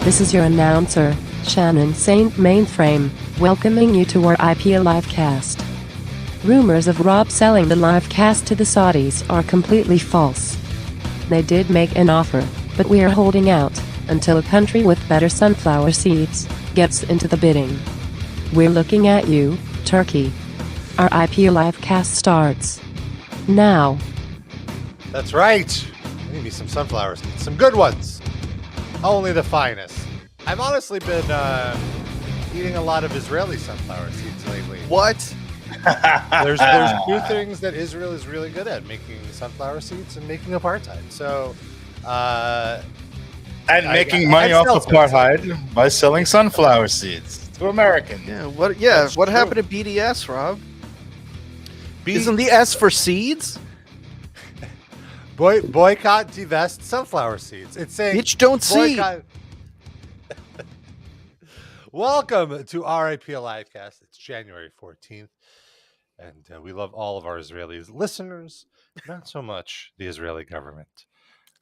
This is your announcer, Shannon Saint Mainframe, welcoming you to our IP Livecast. Rumors of Rob selling the Livecast to the Saudis are completely false. They did make an offer, but we are holding out until a country with better sunflower seeds gets into the bidding. We're looking at you, Turkey. Our IP Livecast starts now. That's right. I need me some sunflower seeds, some good ones. Only the finest. I've honestly been eating a lot of Israeli sunflower seeds lately. What? There's two things that Israel is really good at: making sunflower seeds and making apartheid. So, and making money off apartheid by selling sunflower seeds to Americans. Yeah. What? Yeah. That's what true. happened to BDS, Rob? Isn't the S for seeds? Boycott, divest sunflower seeds. It's saying Bitch, don't see. Welcome to RIP Livecast. It's January 14th, and we love all of our Israeli listeners. Not so much the Israeli government.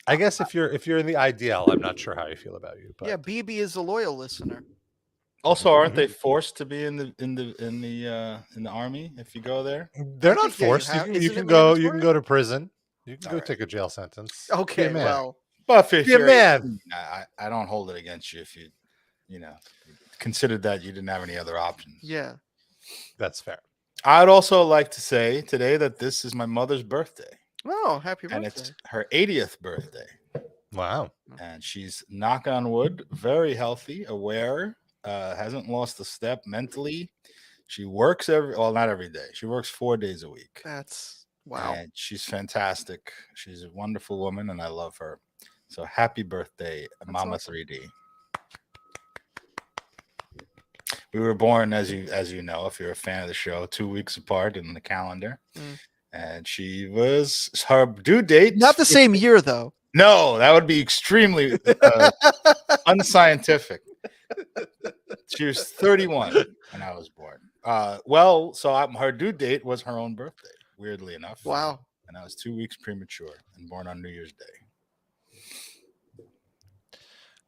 I guess if you're in the IDL, I'm not sure how I feel about you. But Yeah, BB is a loyal listener. Also, aren't they forced to be in the army if you go there? they're not forced. You can go. You can go to prison. You can go take a jail sentence. Okay, Be a man. well, But if Be a you're man. I don't hold it against you if you considered that you didn't have any other options. yeah. That's fair. I'd also like to say today that this is my mother's birthday, Oh, happy birthday. and it's her 80th birthday. Wow. And she's, knock on wood, very healthy, aware, hasn't lost a step mentally. She works not every day. She works 4 days a week. That's wow. And she's fantastic. She's a wonderful woman, and I love her. So happy birthday, Mama awesome. 3D. We were born, as you know, if you're a fan of the show, 2 weeks apart in the calendar. And her due date. Not the same year, though. No, that would be extremely unscientific. She was 31 when I was born. Her due date was her own birthday, weirdly enough. Wow. And I was 2 weeks premature and born on New Year's Day.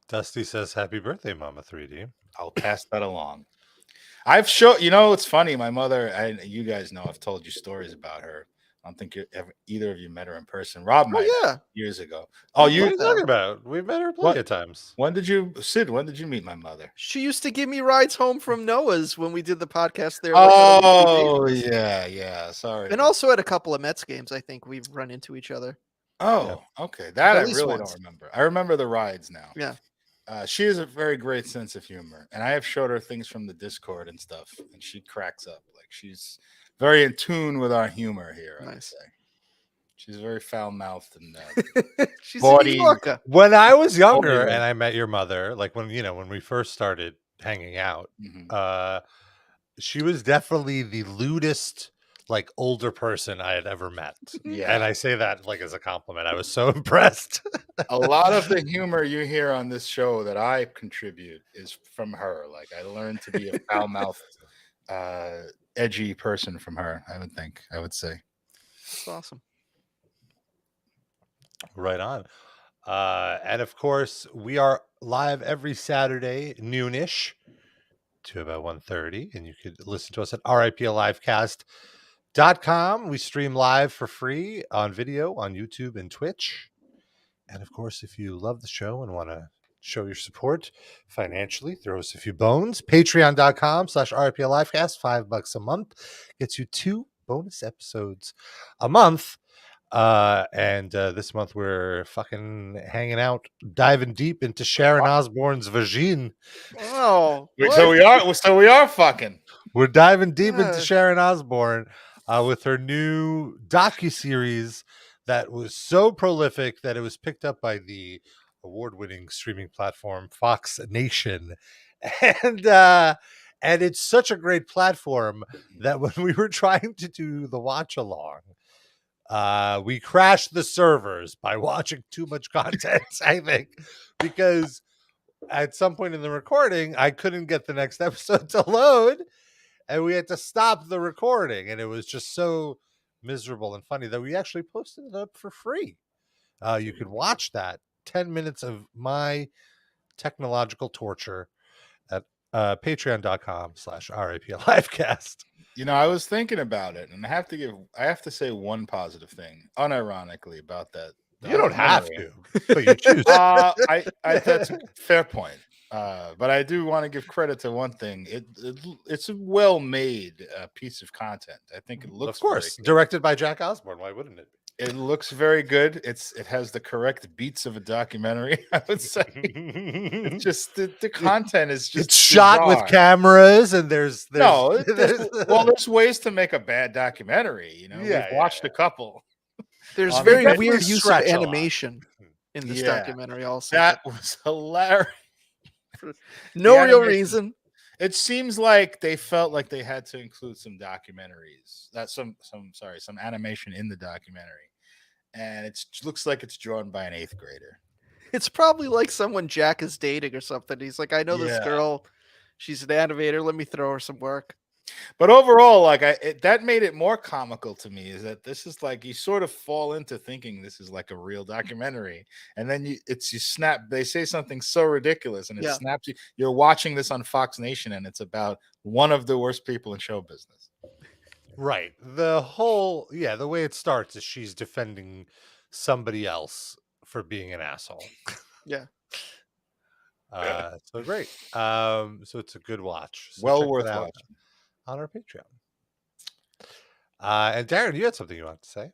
Dusty says, "Happy birthday, Mama 3D." I'll pass that along. I've shown, it's funny. My mother, you guys know, I've told you stories about her. I don't think either of you met her in person. Rob might have, years ago. Oh, what are you talking about? We've met her plenty of times. When did you meet my mother? She used to give me rides home from Noah's when we did the podcast there. Oh, yeah. Sorry. And also at a couple of Mets games, I think we've run into each other. Oh, okay. That At I least really once. don't remember. I remember the rides now. Yeah. She has a very great sense of humor, and I have showed her things from the Discord and stuff, and she cracks up. Like, she's very in tune with our humor here. I would say she's very foul-mouthed and she's body. a New Yorker. When I was younger and I met your mother, like when we first started hanging out, she was definitely the lewdest, like, older person I had ever met. Yeah, and I say that like as a compliment. I was so impressed. A lot of the humor you hear on this show that I contribute is from her. Like, I learned to be a foul-mouthed, edgy person from her. I would say. That's awesome. Right on. And of course, we are live every Saturday, noonish to about 1:30, and you could listen to us at riplivecast.com. We stream live for free on video on YouTube and Twitch. And of course, if you love the show and want to show your support financially, throw us a few bones. Patreon.com/RIPLivecast, $5 a month gets you 2 bonus episodes a month. And this month we're fucking hanging out, diving deep into Sharon Osbourne's vagine. Oh, so we are fucking. We're diving deep into Sharon Osbourne with her new docuseries that was so prolific that it was picked up by the award-winning streaming platform Fox Nation. And it's such a great platform that when we were trying to do the watch along, we crashed the servers by watching too much content, I think, because at some point in the recording, I couldn't get the next episode to load, and we had to stop the recording, and it was just so miserable and funny that we actually posted it up for free. You could watch that 10 minutes of my technological torture at patreon.com/RAPLivecast. I was thinking about it, and I have to say one positive thing, unironically, about that. You don't have to, but you choose. I that's a fair point. But I do want to give credit to one thing. It's a well-made piece of content. I think it looks, of course, directed by Jack Osborne. Why wouldn't it be? It looks very good. It has the correct beats of a documentary, I would say. It's just the content is just it's shot with cameras, and there's ways to make a bad documentary. We've watched a couple. There's very weird use of animation in this documentary. Also, that was hilarious. No real reason. It seems like they felt like they had to include some documentaries, some animation in the documentary, and it looks like it's drawn by an 8th grader. It's probably like someone Jack is dating or something. He's like, I know this girl, she's an animator. Let me throw her some work. But overall, that made it more comical to me. Is that this is like you sort of fall into thinking this is like a real documentary, and then you snap. They say something so ridiculous, and it snaps you. You're watching this on Fox Nation, and it's about one of the worst people in show business. Right. The way it starts is she's defending somebody else for being an asshole. Yeah. So great. So it's a good watch. So well worth watching on our Patreon. And Darren, you had something you wanted to say.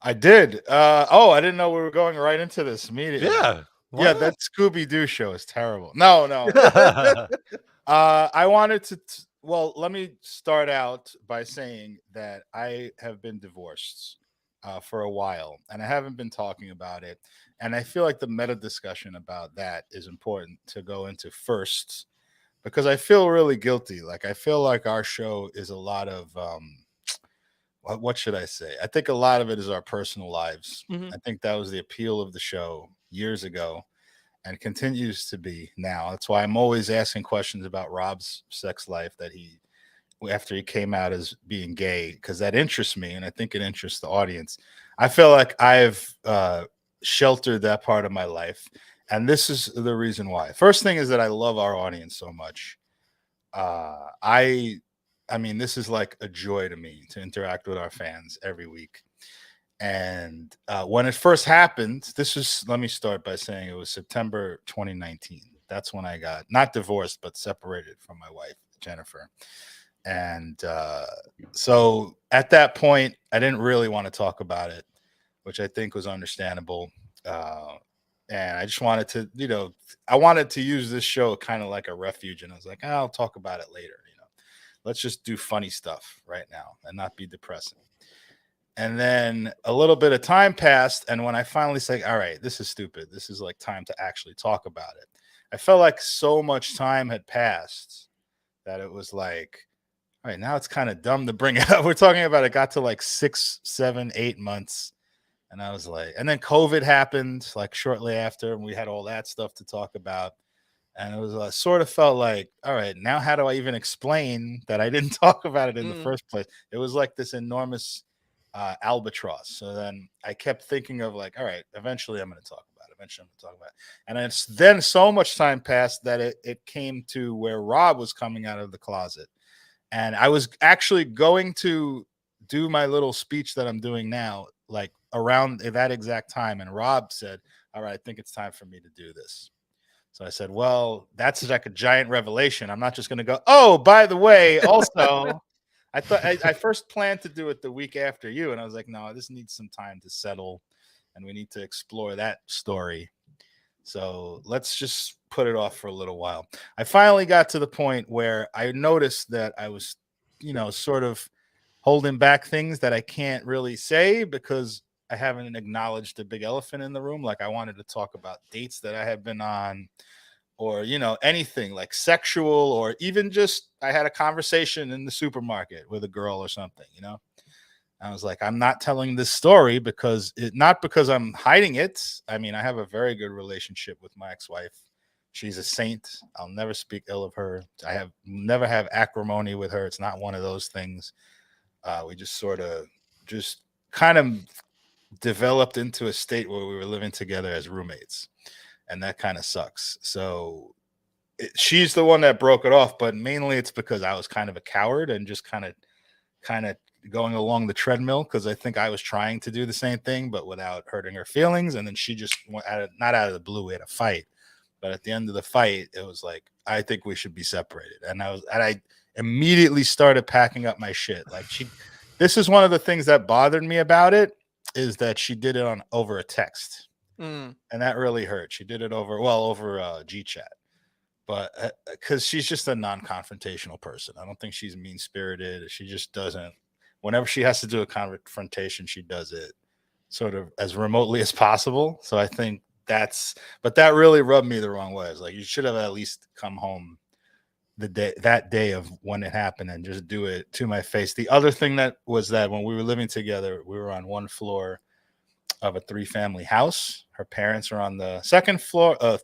I did. I didn't know we were going right into this immediately. Yeah. Yeah, that Scooby-Doo show is terrible. No. I wanted to let me start out by saying that I have been divorced for a while, and I haven't been talking about it. And I feel like the meta discussion about that is important to go into first, because I feel really guilty. Like, I feel like our show is a lot of, what should I say? I think a lot of it is our personal lives. Mm-hmm. I think that was the appeal of the show years ago and continues to be now. That's why I'm always asking questions about Rob's sex life after he came out as being gay, because that interests me, and I think it interests the audience. I feel like I've sheltered that part of my life. And this is the reason why. First thing is that I love our audience so much. I mean, this is like a joy to me to interact with our fans every week. And when it first happened, let me start by saying it was September 2019. That's when I got not divorced, but separated from my wife, Jennifer. And so at that point, I didn't really want to talk about it, which I think was understandable. And I just wanted to, I wanted to use this show kind of like a refuge. And I was like, I'll talk about it later. Let's just do funny stuff right now and not be depressing. And then a little bit of time passed. And when I finally said, all right, this is stupid, this is like time to actually talk about it, I felt like so much time had passed that it was like, all right, now it's kind of dumb to bring it up. We're talking about it got to like 6, 7, 8 months. And I was like, and then COVID happened like shortly after, and we had all that stuff to talk about. And it was sort of felt like, all right, now how do I even explain that I didn't talk about it in the first place? It was like this enormous albatross. So then I kept thinking of like, all right, eventually I'm going to talk about it. And it's then so much time passed that it came to where Rob was coming out of the closet. And I was actually going to do my little speech that I'm doing now, like around that exact time. And Rob said, all right, I think it's time for me to do this. So I said, well, that's like a giant revelation. I'm not just going to go, oh, by the way, also, I thought I first planned to do it the week after you. And I was like, no, this needs some time to settle. And we need to explore that story. So let's just put it off for a little while. I finally got to the point where I noticed that I was, sort of holding back things that I can't really say because I haven't acknowledged the big elephant in the room. Like, I wanted to talk about dates that I had been on, or, anything like sexual, or even just I had a conversation in the supermarket with a girl or something, I was like, I'm not telling this story not because I'm hiding it. I mean, I have a very good relationship with my ex-wife. She's a saint. I'll never speak ill of her. I never have acrimony with her. It's not one of those things. We just sort of kind of developed into a state where we were living together as roommates. and that kind of sucks. So she's the one that broke it off, but mainly it's because I was kind of a coward and just kind of going along the treadmill, because I think I was trying to do the same thing but without hurting her feelings. And then she just went not out of the blue, we had a fight, but at the end of the fight it was like, I think we should be separated. And I immediately started packing up my shit. Like, this is one of the things that bothered me about it, is that she did it over a text, and that really hurt. She did it over GChat, but because she's just a non-confrontational person. I don't think she's mean-spirited. She just doesn't. Whenever she has to do a confrontation, she does it sort of as remotely as possible. So I think but that really rubbed me the wrong way. It's like, you should have at least come home that day of when it happened and just do it to my face. The other thing that when we were living together, we were on one floor of a 3-family house. Her parents are on the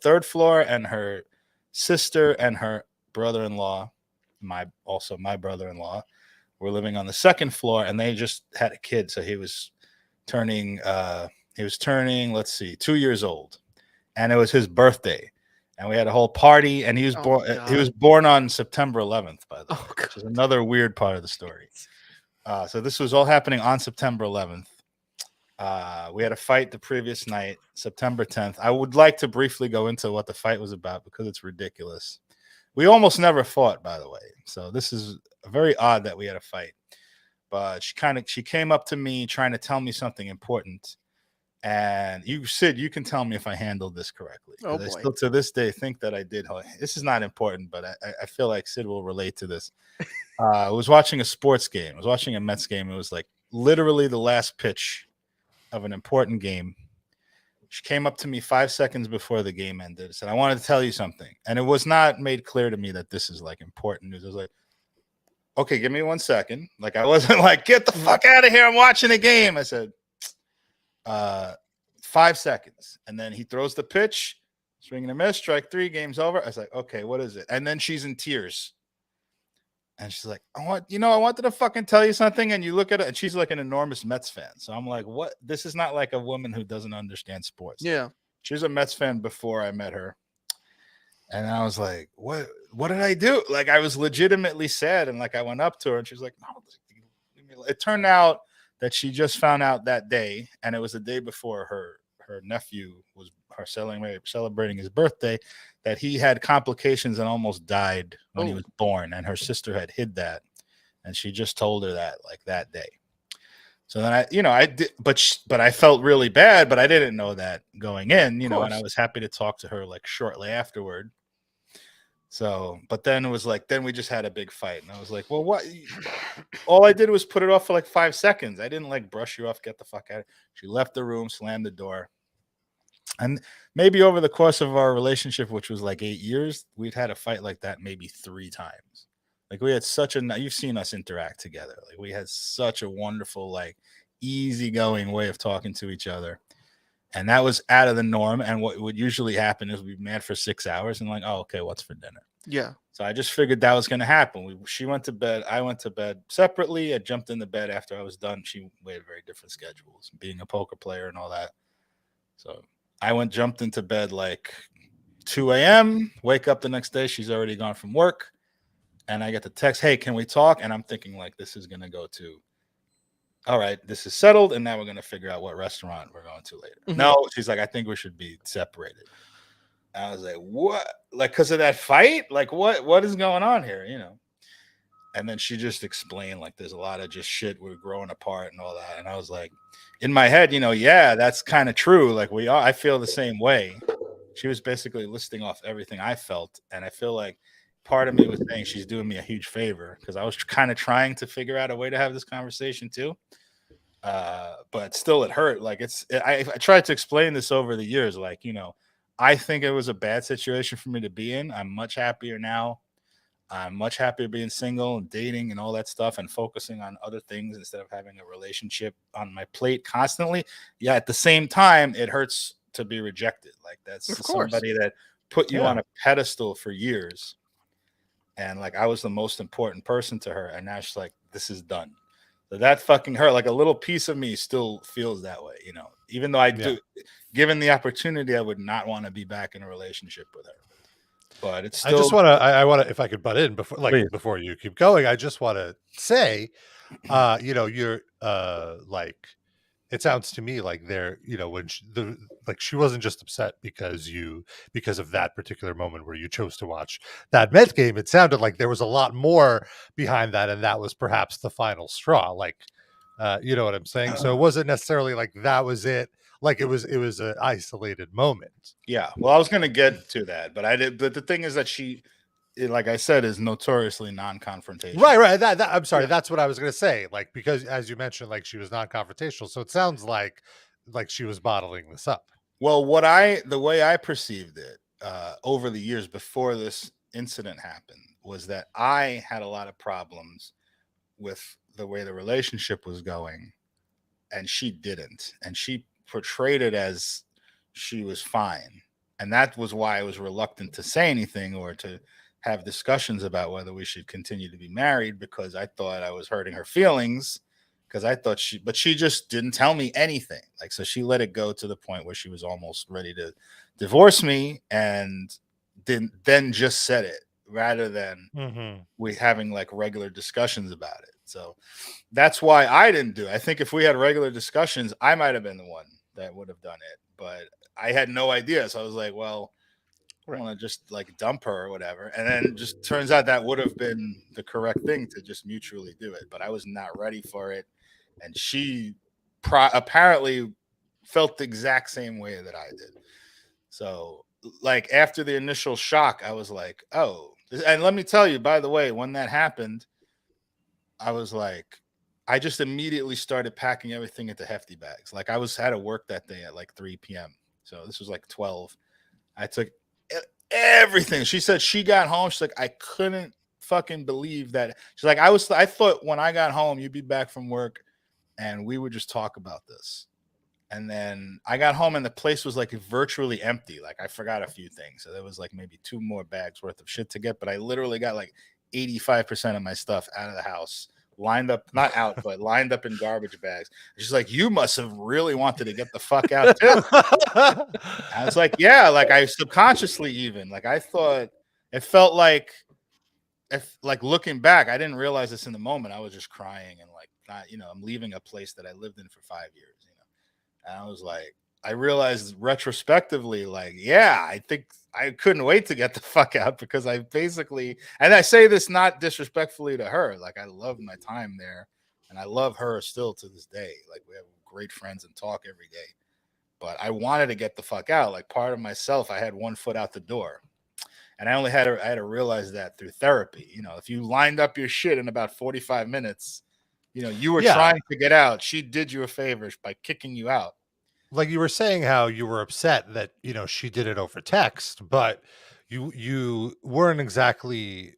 third floor, and her sister and her brother-in-law, my brother-in-law, were living on the second floor, and they just had a kid. So he was turning, 2 years old, and it was his birthday. And we had a whole party, and he was born on September 11th, by the way, which is another weird part of the story. So this was all happening on September 11th. We had a fight the previous night, September 10th. I would like to briefly go into what the fight was about, because it's ridiculous. We almost never fought, by the way. So this is very odd that we had a fight. But she came up to me trying to tell me something important. And Sid, you can tell me if I handled this correctly. Oh, boy. I still to this day think that I did. This is not important, but I feel like Sid will relate to this. I was watching a sports game. I was watching a Mets game. It was like literally the last pitch of an important game. She came up to me 5 seconds before the game ended and said, I wanted to tell you something. And it was not made clear to me that this is like important news. I was like, okay, give me 1 second. Like, I wasn't like, get the fuck out of here, I'm watching a game. I said, 5 seconds. And then he throws the pitch, swing and a miss, strike 3, game's over. I was like, okay, what is it? And then she's in tears. And she's like, I wanted to fucking tell you something. And you look at it, and she's like an enormous Mets fan. So I'm like, what? This is not like a woman who doesn't understand sports. Yeah. She's a Mets fan before I met her. And I was like, what did I do? Like, I was legitimately sad. And like, I went up to her, and she's like, no. It turned out that she just found out that day, and it was the day before her nephew was celebrating his birthday, that he had complications and almost died when he was born, and her sister had hid that, and she just told her that like that day. So then I did, but I felt really bad, but I didn't know that going in, and I was happy to talk to her like shortly afterward. So, but then it was like, then we just had a big fight, and I was like, well, what? All I did was put it off for like 5 seconds. I didn't like brush you off, get the fuck out. She left the room, slammed the door. And maybe over the course of our relationship, which was like 8 years, we'd had a fight like that maybe 3 times. Like, we had you've seen us interact together. Like, we had such a wonderful, like, easygoing way of talking to each other. And that was out of the norm. And what would usually happen is we'd be mad for 6 hours and like, oh, okay, what's for dinner? Yeah. So I just figured that was going to happen. She went to bed. I went to bed separately. I jumped in the bed after I was done. We had very different schedules, being a poker player and all that. So I jumped into bed like 2 a.m., wake up the next day. She's already gone from work. And I get the text, hey, can we talk? And I'm thinking like, this is going to go to, all right, this is settled. And now we're going to figure out what restaurant we're going to later. Mm-hmm. No, she's like, I think we should be separated. And I was like, what? Like, because of that fight? Like, what is going on here? And then she just explained, like, there's a lot of just shit. We're growing apart and all that. And I was like, in my head, yeah, that's kind of true. Like, I feel the same way. She was basically listing off everything I felt. And I feel like part of me was saying she's doing me a huge favor, because I was kind of trying to figure out a way to have this conversation too. But still, it hurt. Like, I tried to explain this over the years. Like, I think it was a bad situation for me to be in. I'm much happier now. I'm much happier being single and dating and all that stuff, and focusing on other things instead of having a relationship on my plate constantly. Yeah, at the same time, it hurts to be rejected. Like, that's somebody that put you on a pedestal for years. And like, I was the most important person to her. And now she's like, this is done. So that fucking hurt. Like a little piece of me still feels that way, you know. Even though I do, given the opportunity, I would not want to be back in a relationship with her. But it's still. I want to, if I could butt in before you keep going, I just want to say, you know, you're like, it sounds to me like when she wasn't just upset because of that particular moment where you chose to watch that Mets game. It sounded like there was a lot more behind that, and that was perhaps the final straw. Like, you know what I'm saying? So it wasn't necessarily like that was it. Like it was an isolated moment. Yeah. Well, I was going to get to that, but I did. But the thing is that she, like I said, is notoriously non-confrontational. Right. I'm sorry. Yeah. That's what I was going to say. Like, because as you mentioned, like she was non-confrontational. So it sounds like she was bottling this up. Well, the way I perceived it over the years before this incident happened was that I had a lot of problems with the way the relationship was going, and she didn't. And she portrayed it as she was fine. And that was why I was reluctant to say anything or to have discussions about whether we should continue to be married, because I thought I was hurting her feelings, because I thought she just didn't tell me anything. Like, so she let it go to the point where she was almost ready to divorce me, and then just said it rather than we having like regular discussions about it. So that's why I didn't do it. I think if we had regular discussions, I might have been the one that would have done it, but I had no idea. So I was like, well, I want to just like dump her or whatever. And then just turns out that would have been the correct thing to just mutually do it. But I was not ready for it. And she apparently felt the exact same way that I did. So like after the initial shock, I was like, oh, and let me tell you, by the way, when that happened, I was like, I just immediately started packing everything into hefty bags. Like I had to work that day at like 3 p.m. So this was like 12. I took everything. She said she got home. She's like, I couldn't fucking believe that. She's like, I thought when I got home, you'd be back from work and we would just talk about this. And then I got home and the place was like virtually empty. Like I forgot a few things. So there was like maybe 2 more bags worth of shit to get, but I literally got like 85% of my stuff out of the house, lined up, not out, but lined up in garbage bags. She's like, you must have really wanted to get the fuck out too. I was like, yeah, like I subconsciously even, like I thought it felt like, if like looking back, I didn't realize this in the moment. I was just crying and like, not, you know, I'm leaving a place that I lived in for 5 years, you know, and I was like, I realized retrospectively, like, yeah, I think I couldn't wait to get the fuck out, because I basically, and I say this not disrespectfully to her, like I love my time there and I love her still to this day. Like we have great friends and talk every day, but I wanted to get the fuck out. Like part of myself, I had one foot out the door, and I had to realize that through therapy. You know, if you lined up your shit in about 45 minutes, you know, you were trying to get out. She did you a favor by kicking you out. Like you were saying how you were upset that, you know, she did it over text, but you weren't exactly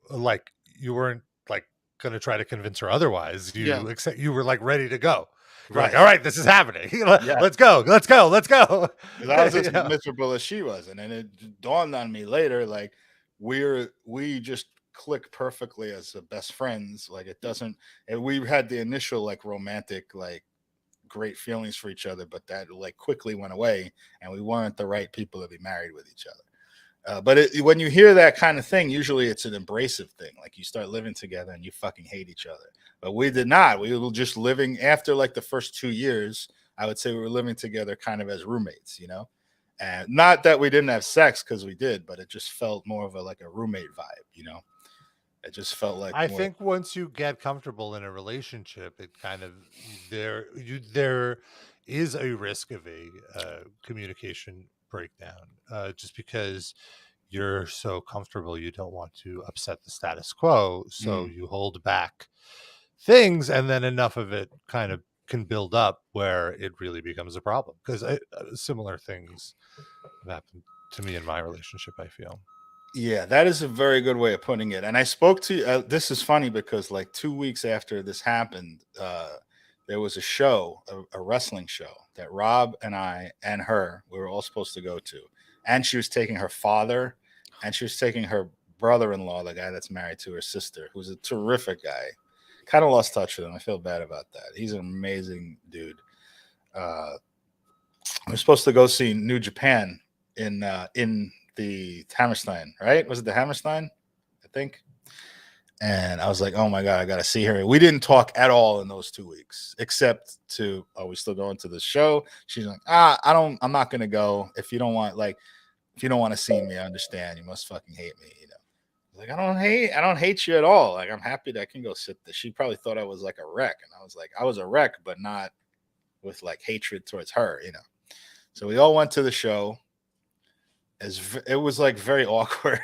like, you weren't like going to try to convince her otherwise. You were like ready to go. You're like, all right, this is happening. Let's go. Because I was as miserable as she was. And then it dawned on me later, like we just click perfectly as best friends. Like it doesn't, and we had the initial like romantic, like great feelings for each other, but that like quickly went away, and we weren't the right people to be married with each other. But when you hear that kind of thing, usually it's an abrasive thing. Like you start living together and you fucking hate each other. But we did not. We were just living after like the first 2 years. I would say we were living together kind of as roommates, you know, and not that we didn't have sex, because we did, but it just felt more of like a roommate vibe, you know. It just felt like I think once you get comfortable in a relationship, it kind of there is a risk of a communication breakdown, just because you're so comfortable, you don't want to upset the status quo, so you hold back things, and then enough of it kind of can build up where it really becomes a problem. Because similar things have happened to me in my relationship, I feel. Yeah, that is a very good way of putting it. And I spoke to this is funny, because like 2 weeks after this happened, there was a show, a wrestling show that Rob and I and her, we were all supposed to go to. And she was taking her father, and she was taking her brother-in-law, the guy that's married to her sister, who's a terrific guy. kind of lost touch with him. I feel bad about that. He's an amazing dude. We're supposed to go see New Japan in the Hammerstein, right? Was it the Hammerstein? I think. And I was like, oh my God, I got to see her. We didn't talk at all in those 2 weeks, except to, are we still going to the show? She's like, I'm not going to go. If you don't want to see me, I understand. You must fucking hate me. You know, like, I don't hate you at all. Like, I'm happy that I can go sit there. She probably thought I was like a wreck. And I was like, I was a wreck, but not with like hatred towards her, you know? So we all went to the show. It was like very awkward.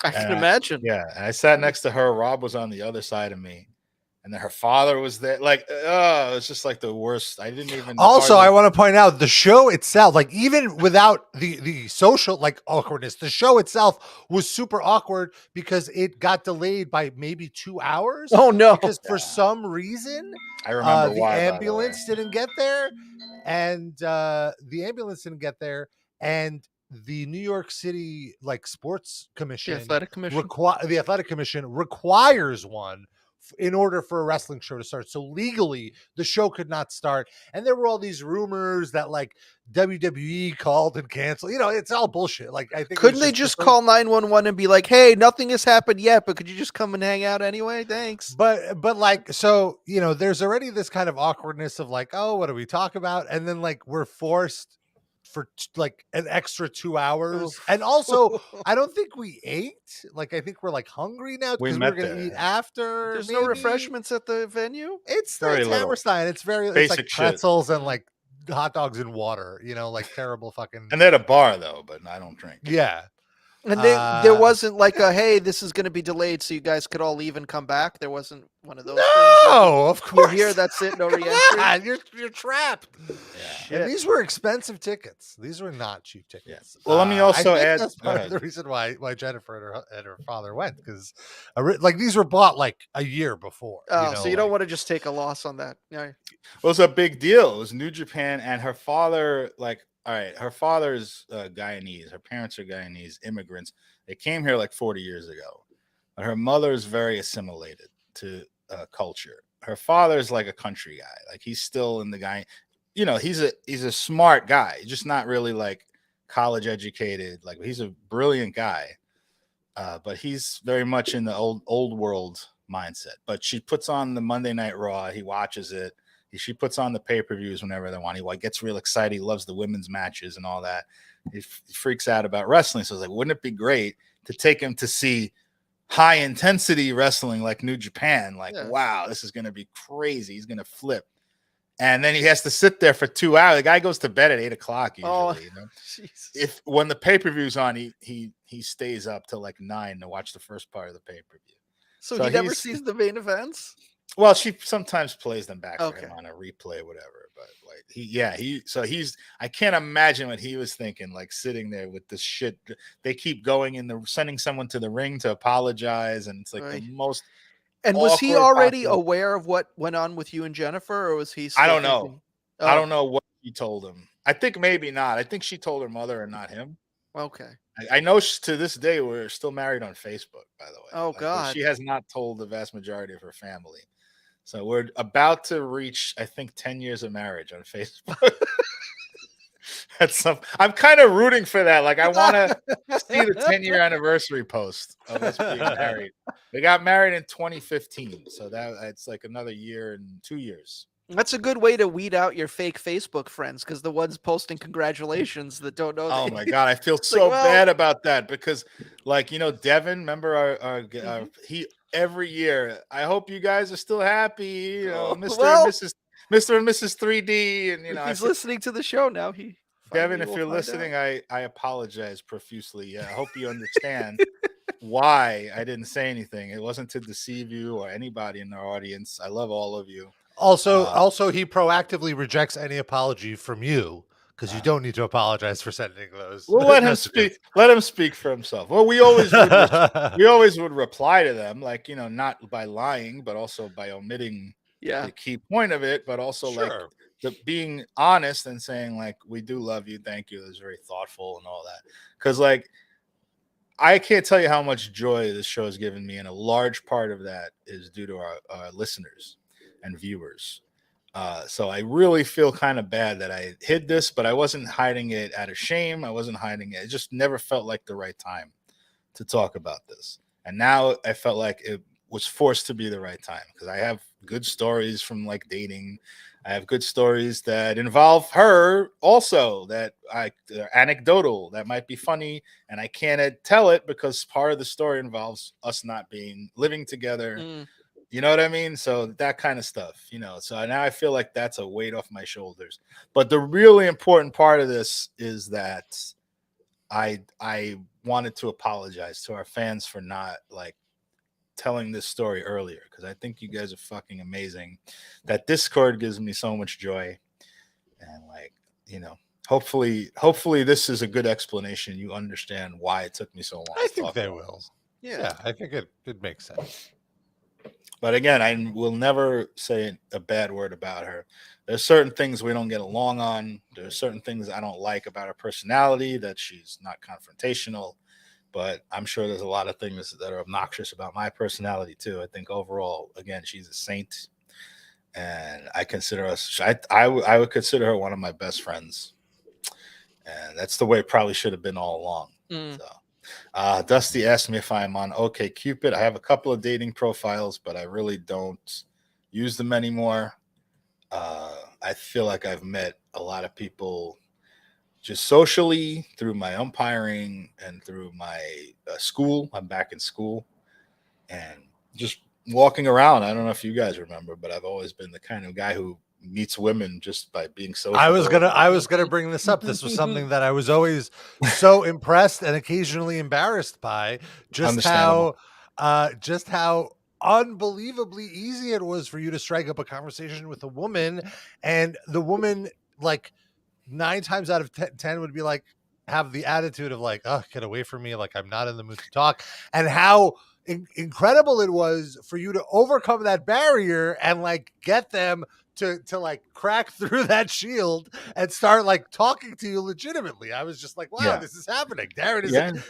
I can imagine. Yeah. And I sat next to her. Rob was on the other side of me. And then her father was there. Like, it was just like the worst. I didn't even. Also, I want to point out the show itself, like even without the social like awkwardness, the show itself was super awkward because it got delayed by maybe 2 hours. Oh no! Because for some reason, I remember the why, ambulance didn't get there, and the New York City like sports commission, the athletic commission requires one in order for a wrestling show to start. So legally the show could not start. And there were all these rumors that like WWE called and canceled. You know, it's all bullshit. Like, I think couldn't they just call 911 and be like, hey, nothing has happened yet, but could you just come and hang out anyway? Thanks. But like, so, you know, there's already this kind of awkwardness of like, oh, what do we talk about? And then like we're forced for like an extra 2 hours. Oof. And also I don't think we ate. Like, I think we're like hungry now because we're going to eat after. There's no refreshments at the venue. It's Hammerstein. It's like pretzels and like hot dogs and water, you know, like terrible fucking. And they had a bar though, but I don't drink. Yeah. And there wasn't like a, hey, this is going to be delayed so you guys could all leave and come back. There wasn't one of those things. No, of course. You're here, that's it, no re-entry. You're trapped. Yeah. And these were expensive tickets. These were not cheap tickets. Yeah. Well, let me also add. That's part of the reason why Jennifer and her father went, because like these were bought like a year before. Oh, so you don't want to just take a loss on that. Yeah. Well, it was a big deal. It was New Japan, and her father, like, all right, her father's Guyanese. Her parents are Guyanese immigrants. They came here like 40 years ago. But her mother's very assimilated to culture. Her father's like a country guy. Like, he's still in the guy. You know, he's a smart guy. Just not really like college educated. Like, he's a brilliant guy. But he's very much in the old world mindset. But she puts on the Monday Night Raw. He watches it. She puts on the pay-per-views whenever they want. He gets real excited. He loves the women's matches and all that. He freaks out about wrestling. So I was like, wouldn't it be great to take him to see high-intensity wrestling like New Japan? Like, wow, this is going to be crazy. He's going to flip. And then he has to sit there for 2 hours. The guy goes to bed at 8 o'clock usually. You know? Jesus. When the pay-per-view's on, he stays up till like 9 to watch the first part of the pay-per-view. So he never sees the main events? Well, she sometimes plays them back for him on a replay, whatever. But like I can't imagine what he was thinking, like sitting there with this shit. They keep going sending someone to the ring to apologize, and it's like the most. And was he already aware of what went on with you and Jennifer, or was he? I don't know. Oh. I don't know what he told him. I think maybe not. I think she told her mother and not him. Okay. I know to this day we're still married on Facebook, by the way. Oh, God. She has not told the vast majority of her family. So we're about to reach, I think, 10 years of marriage on Facebook. I'm kind of rooting for that. Like, I want to see the 10-year anniversary post of us being married. We got married in 2015. So it's like another year and 2 years. That's a good way to weed out your fake Facebook friends, because the ones posting congratulations that don't know. Oh my God, I feel so bad about that because, like, you know, Devin, remember he every year. I hope you guys are still happy, you know, Mr. and Mrs. 3D, and you know, he's listening to the show now. Devin, if you're listening, I apologize profusely. I hope you understand why I didn't say anything. It wasn't to deceive you or anybody in our audience. I love all of you. Also, he proactively rejects any apology from you because you don't need to apologize for sending those. Well, let him speak. Let him speak for himself. Well, we always would reply to them, like, you know, not by lying, but also by omitting the key point of it, but also like being honest and saying like, we do love you, thank you. It was very thoughtful and all that. Because like, I can't tell you how much joy this show has given me, and a large part of that is due to our listeners and viewers. So I really feel kind of bad that I hid this, but I wasn't hiding it out of shame. I wasn't hiding it. It just never felt like the right time to talk about this. And now I felt like it was forced to be the right time because I have good stories from like dating. I have good stories that involve her also that are anecdotal, that might be funny. And I can't tell it because part of the story involves us not being living together. You know what I mean? So that kind of stuff, so now I feel like that's a weight off my shoulders. But the really important part of this is that I wanted to apologize to our fans for not like telling this story earlier, because I think you guys are fucking amazing. That Discord gives me so much joy. And hopefully this is a good explanation. You understand why it took me so long. I think they will. Yeah, I think it makes sense. But again, I will never say a bad word about her. There's certain things we don't get along on. There's certain things I don't like about her personality, that she's not confrontational. But I'm sure there's a lot of things that are obnoxious about my personality too. I think overall, again, she's a saint. And I consider us, I would consider her one of my best friends. And that's the way it probably should have been all along. So. Dusty asked me if I'm on OkCupid. I have a couple of dating profiles, but I really don't use them anymore. I feel like I've met a lot of people just socially through my umpiring and through my school. I'm back in school and just walking around. I don't know if you guys remember, but I've always been the kind of guy who meets women just by being social. I was gonna bring this up. This was something that I was always so impressed and occasionally embarrassed by, just how unbelievably easy it was for you to strike up a conversation with a woman, and the woman, like 9 times out of 10 would be like, have the attitude of like, oh, get away from me, like I'm not in the mood to talk. And how incredible it was for you to overcome that barrier and like get them to like crack through that shield and start like talking to you legitimately. I was just like, wow, this is happening. Darren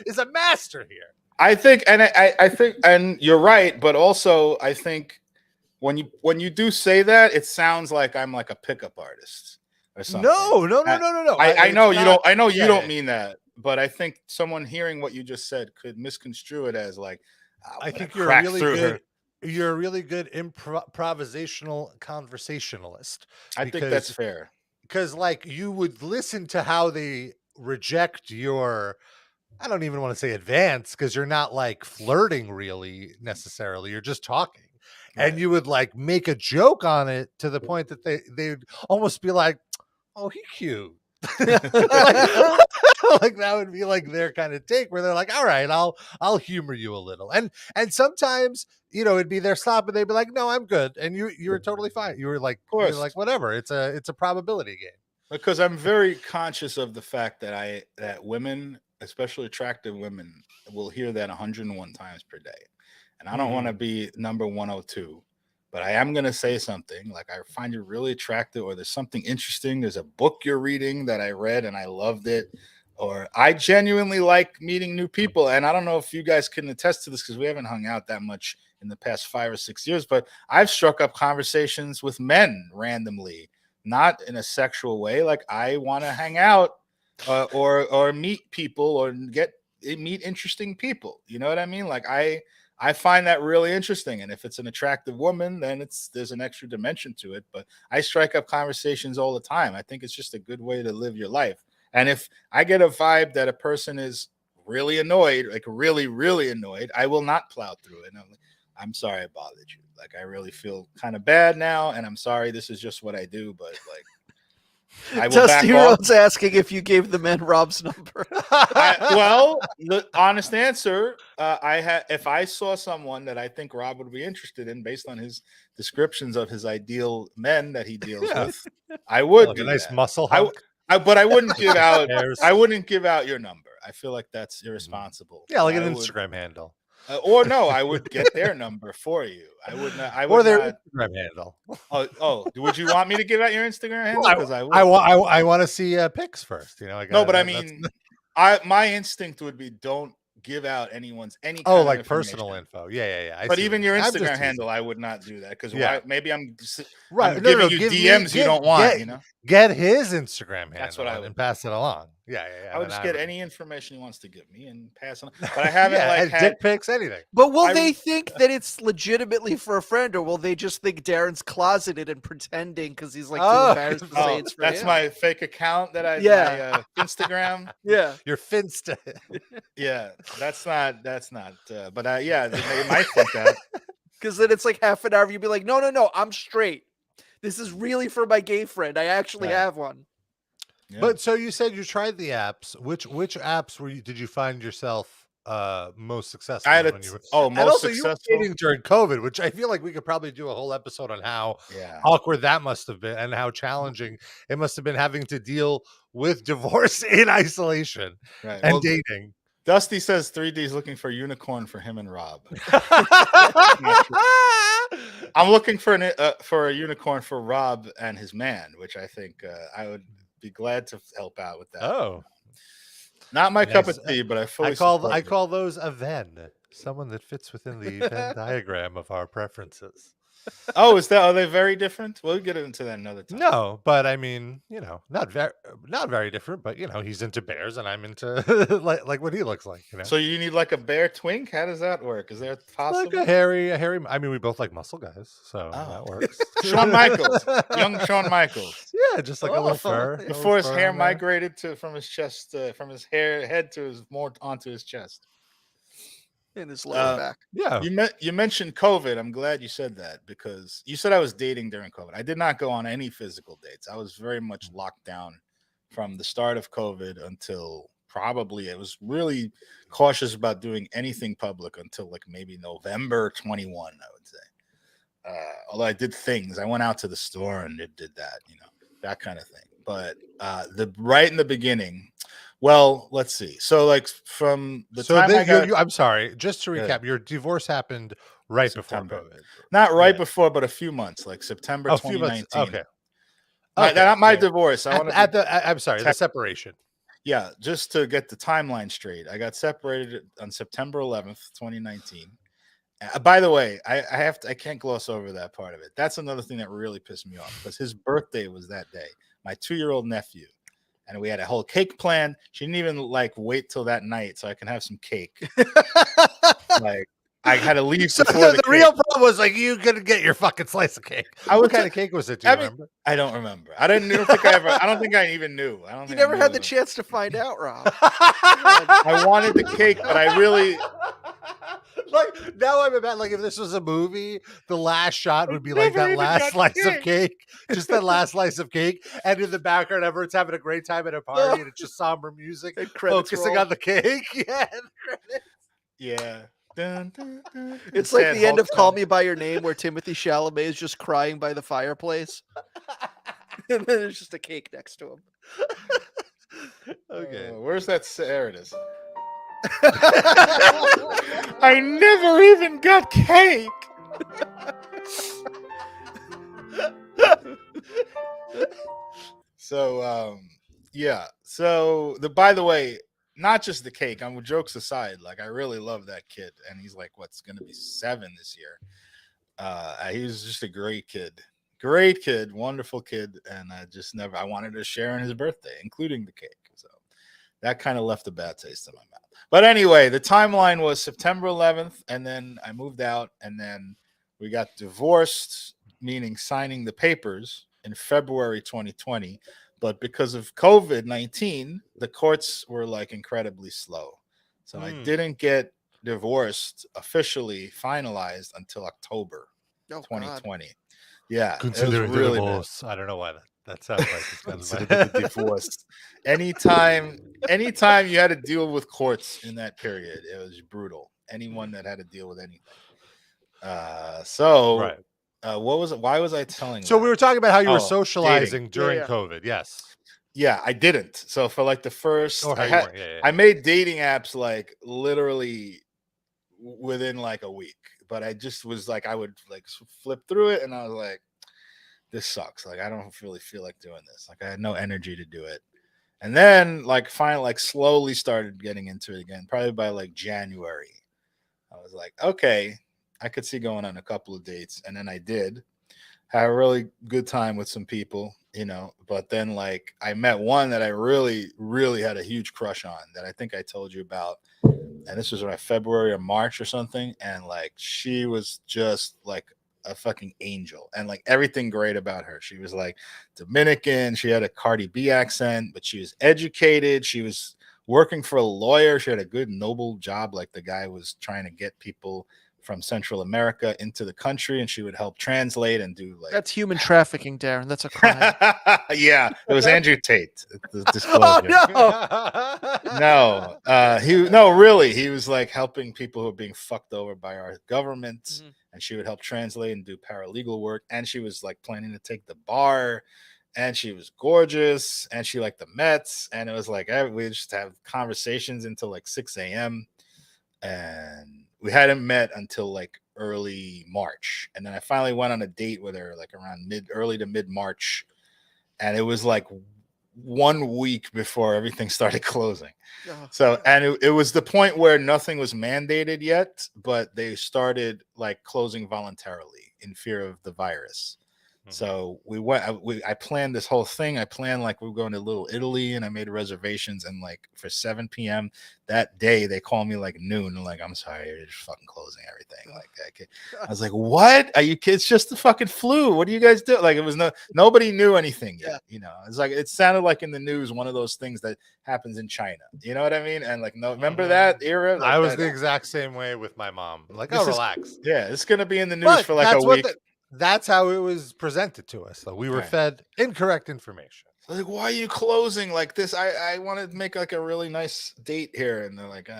is a master here. I think, and I think, and you're right, but also I think when you do say that, it sounds like I'm like a pickup artist or something. No. I know you don't. I know you don't mean that, but I think someone hearing what you just said could misconstrue it as like, I think you're really good. You're a really good improvisational conversationalist. I think that's fair. Because like you would listen to how they reject your, I don't even want to say advance, because you're not like flirting really necessarily. You're just talking. Right. And you would like make a joke on it to the point that they'd almost be like, oh, he's cute. like that would be like their kind of take, where they're like, all right, I'll humor you a little. And sometimes, it'd be their stop and they'd be like, no, I'm good. And you were totally fine. You were like, whatever. It's a probability game. Because I'm very conscious of the fact that women, especially attractive women, will hear that 101 times per day. And I don't want to be number 102. But I am going to say something like, I find you really attractive, or there's something interesting. There's a book you're reading that I read and I loved it. Or I genuinely like meeting new people. And I don't know if you guys can attest to this because we haven't hung out that much in the past 5 or 6 years, but I've struck up conversations with men randomly, not in a sexual way. Like I want to hang out or meet people or meet interesting people. You know what I mean? Like I find that really interesting. And if it's an attractive woman, then there's an extra dimension to it. But I strike up conversations all the time. I think it's just a good way to live your life. And if I get a vibe that a person is really annoyed, like really, really annoyed, I will not plow through it. And I'm sorry I bothered you. Like, I really feel kind of bad now. And I'm sorry, this is just what I do. But like, I will Dusty Rhodes asking if you gave the men Rob's number. Well, the honest answer, if I saw someone that I think Rob would be interested in based on his descriptions of his ideal men that he deals with, I would like do a nice that. muscle hunk. But I wouldn't give out. I wouldn't give out your number. I feel like that's irresponsible. Yeah, like an Instagram handle. Or no, I would get their number for you. I would not. Or their Instagram handle. Oh, would you want me to give out your Instagram handle? Because I want to see pics first. But I mean, my instinct would be don't give out anyone's any kind Oh, of like personal information. info. Yeah. But even your Instagram handle, I would not do that because why? Maybe I'm giving you DMs you don't want. Get his Instagram handle. That's what I would and pass it along. Yeah. I would just get any information he wants to give me and pass it on. But I haven't had dick pics, anything. But will they think that it's legitimately for a friend, or will they just think Darren's closeted and pretending because he's like too embarrassed to say it's for that's him? my fake account that I my Instagram. Your Finsta. Yeah, that's not. But they might think that because then it's like half an hour. You'd be like, no, I'm straight. This is really for my gay friend. I actually have one. Yeah. But so you said you tried the apps. Which apps did you find yourself most successful? I had most successful. You were dating during COVID, which I feel like we could probably do a whole episode on how awkward that must have been and how challenging it must have been having to deal with divorce in isolation and dating. Dusty says 3D's looking for a unicorn for him and Rob. I'm looking for a unicorn for Rob and his man, which I think I would be glad to help out with that. Oh, not my cup of tea, but I call those a Venn, someone that fits within the Venn diagram of our preferences. Oh, are they very different? We'll get into that another time. No, but I mean, not very different, but he's into bears and I'm into like what he looks like, So you need like a bear twink? How does that work? Is there possible? Like a hairy, I mean, we both like muscle guys, so that works. Shawn Michaels. Young Shawn Michaels. Yeah, just like a little fur. Before his hair migrated from his chest, from his head to onto his chest. In his lower back. Yeah. You mentioned COVID. I'm glad you said that because you said I was dating during COVID. I did not go on any physical dates. I was very much locked down from the start of COVID until probably I was really cautious about doing anything public until like maybe November 21, I would say. Although I did things. I went out to the store and did that, that kind of thing. But right in the beginning, well, let's see. So, like from the time I'm sorry. Just to recap, your divorce happened right September. before COVID. Not right before, but a few months, like September 2019. Okay. Not my divorce. I'm sorry, the separation. Yeah, just to get the timeline straight, I got separated on September 11th, 2019. By the way, I can't gloss over that part of it. That's another thing that really pissed me off because his birthday was that day. My 2-year-old nephew. And we had a whole cake plan. She didn't even wait till that night so I can have some cake. I had to leave. So the real problem was you couldn't get your fucking slice of cake. What kind of cake was it? Do you remember? I don't remember. I don't think I even knew. You never had the chance to find out, Rob. I wanted the cake, but I really now I'm about if this was a movie, the last shot would be that last slice of cake, just that last slice of cake, and in the background, everyone's having a great time at a party, and it's just somber music focusing on the cake. Yeah, the credits. Yeah. Dun, dun, dun. It's like the end of Call Me by Your Name, where Timothy Chalamet is just crying by the fireplace, and then there's just a cake next to him. Okay, where's that? There it is. I never even got cake. So by the way, not just the cake. Jokes aside, I really love that kid, and he's what's going to be 7 this year. He was just a great kid, wonderful kid, and I wanted to share in his birthday, including the cake. So that kind of left a bad taste in my mouth. But anyway, the timeline was September 11th, and then I moved out, and then we got divorced, meaning signing the papers in February 2020. But because of COVID-19, the courts were incredibly slow. So I didn't get divorced officially finalized until October 2020. God. Yeah. Consider it really divorce. I don't know why that sounds like it's a divorce. Anytime you had to deal with courts in that period, it was brutal. Anyone that had to deal with anything. Right. What was it? Why was I telling you? So we were talking about how you were socializing during COVID. Yes. Yeah, I didn't. So for the first, I made dating apps literally within a week. But I just was I would flip through it, and I was like, this sucks. I don't really feel like doing this. I had no energy to do it. And then like finally like slowly started getting into it again, probably by like January. I was like, okay, I could see going on a couple of dates. And then I did have a really good time with some people, but then like I met one that I really, really had a huge crush on that I think I told you about. And this was around February or March or something. And like, she was just like a fucking angel and like everything great about her. She was like Dominican. She had a Cardi B accent, but she was educated. She was working for a lawyer. She had a good, noble job. Like the guy was trying to get people from Central America into the country, and she would help translate and do like that's human trafficking, Darren. That's a crime. Yeah, it was Andrew Tate. The disclosure. Really, he was like helping people who were being fucked over by our government, and she would help translate and do paralegal work. And she was like planning to take the bar, and she was gorgeous, and she liked the Mets, and it was like we just have conversations until like 6 a.m. and we hadn't met until like early March. And then I finally went on a date with her like around early to mid March. And it was like 1 week before everything started closing. So, and it was the point where nothing was mandated yet, but they started like closing voluntarily in fear of the virus. So I planned this whole thing. I planned like we were going to Little Italy, and I made reservations. And like for 7 p.m. that day, they called me like noon. And like, I'm sorry, you're just fucking closing everything. Like, I was like, what? Are you kids? It's just the fucking flu. What do you guys do? Like, it was nobody knew anything yet. It's like, it sounded like in the news, one of those things that happens in China. You know what I mean? And like, remember that era? Like, I was the exact same way with my mom. Like, relax. It's going to be in the news for like a week. That's how it was presented to us. So we were fed incorrect information. Like, why are you closing like this? I want to make like a really nice date here. And they're like,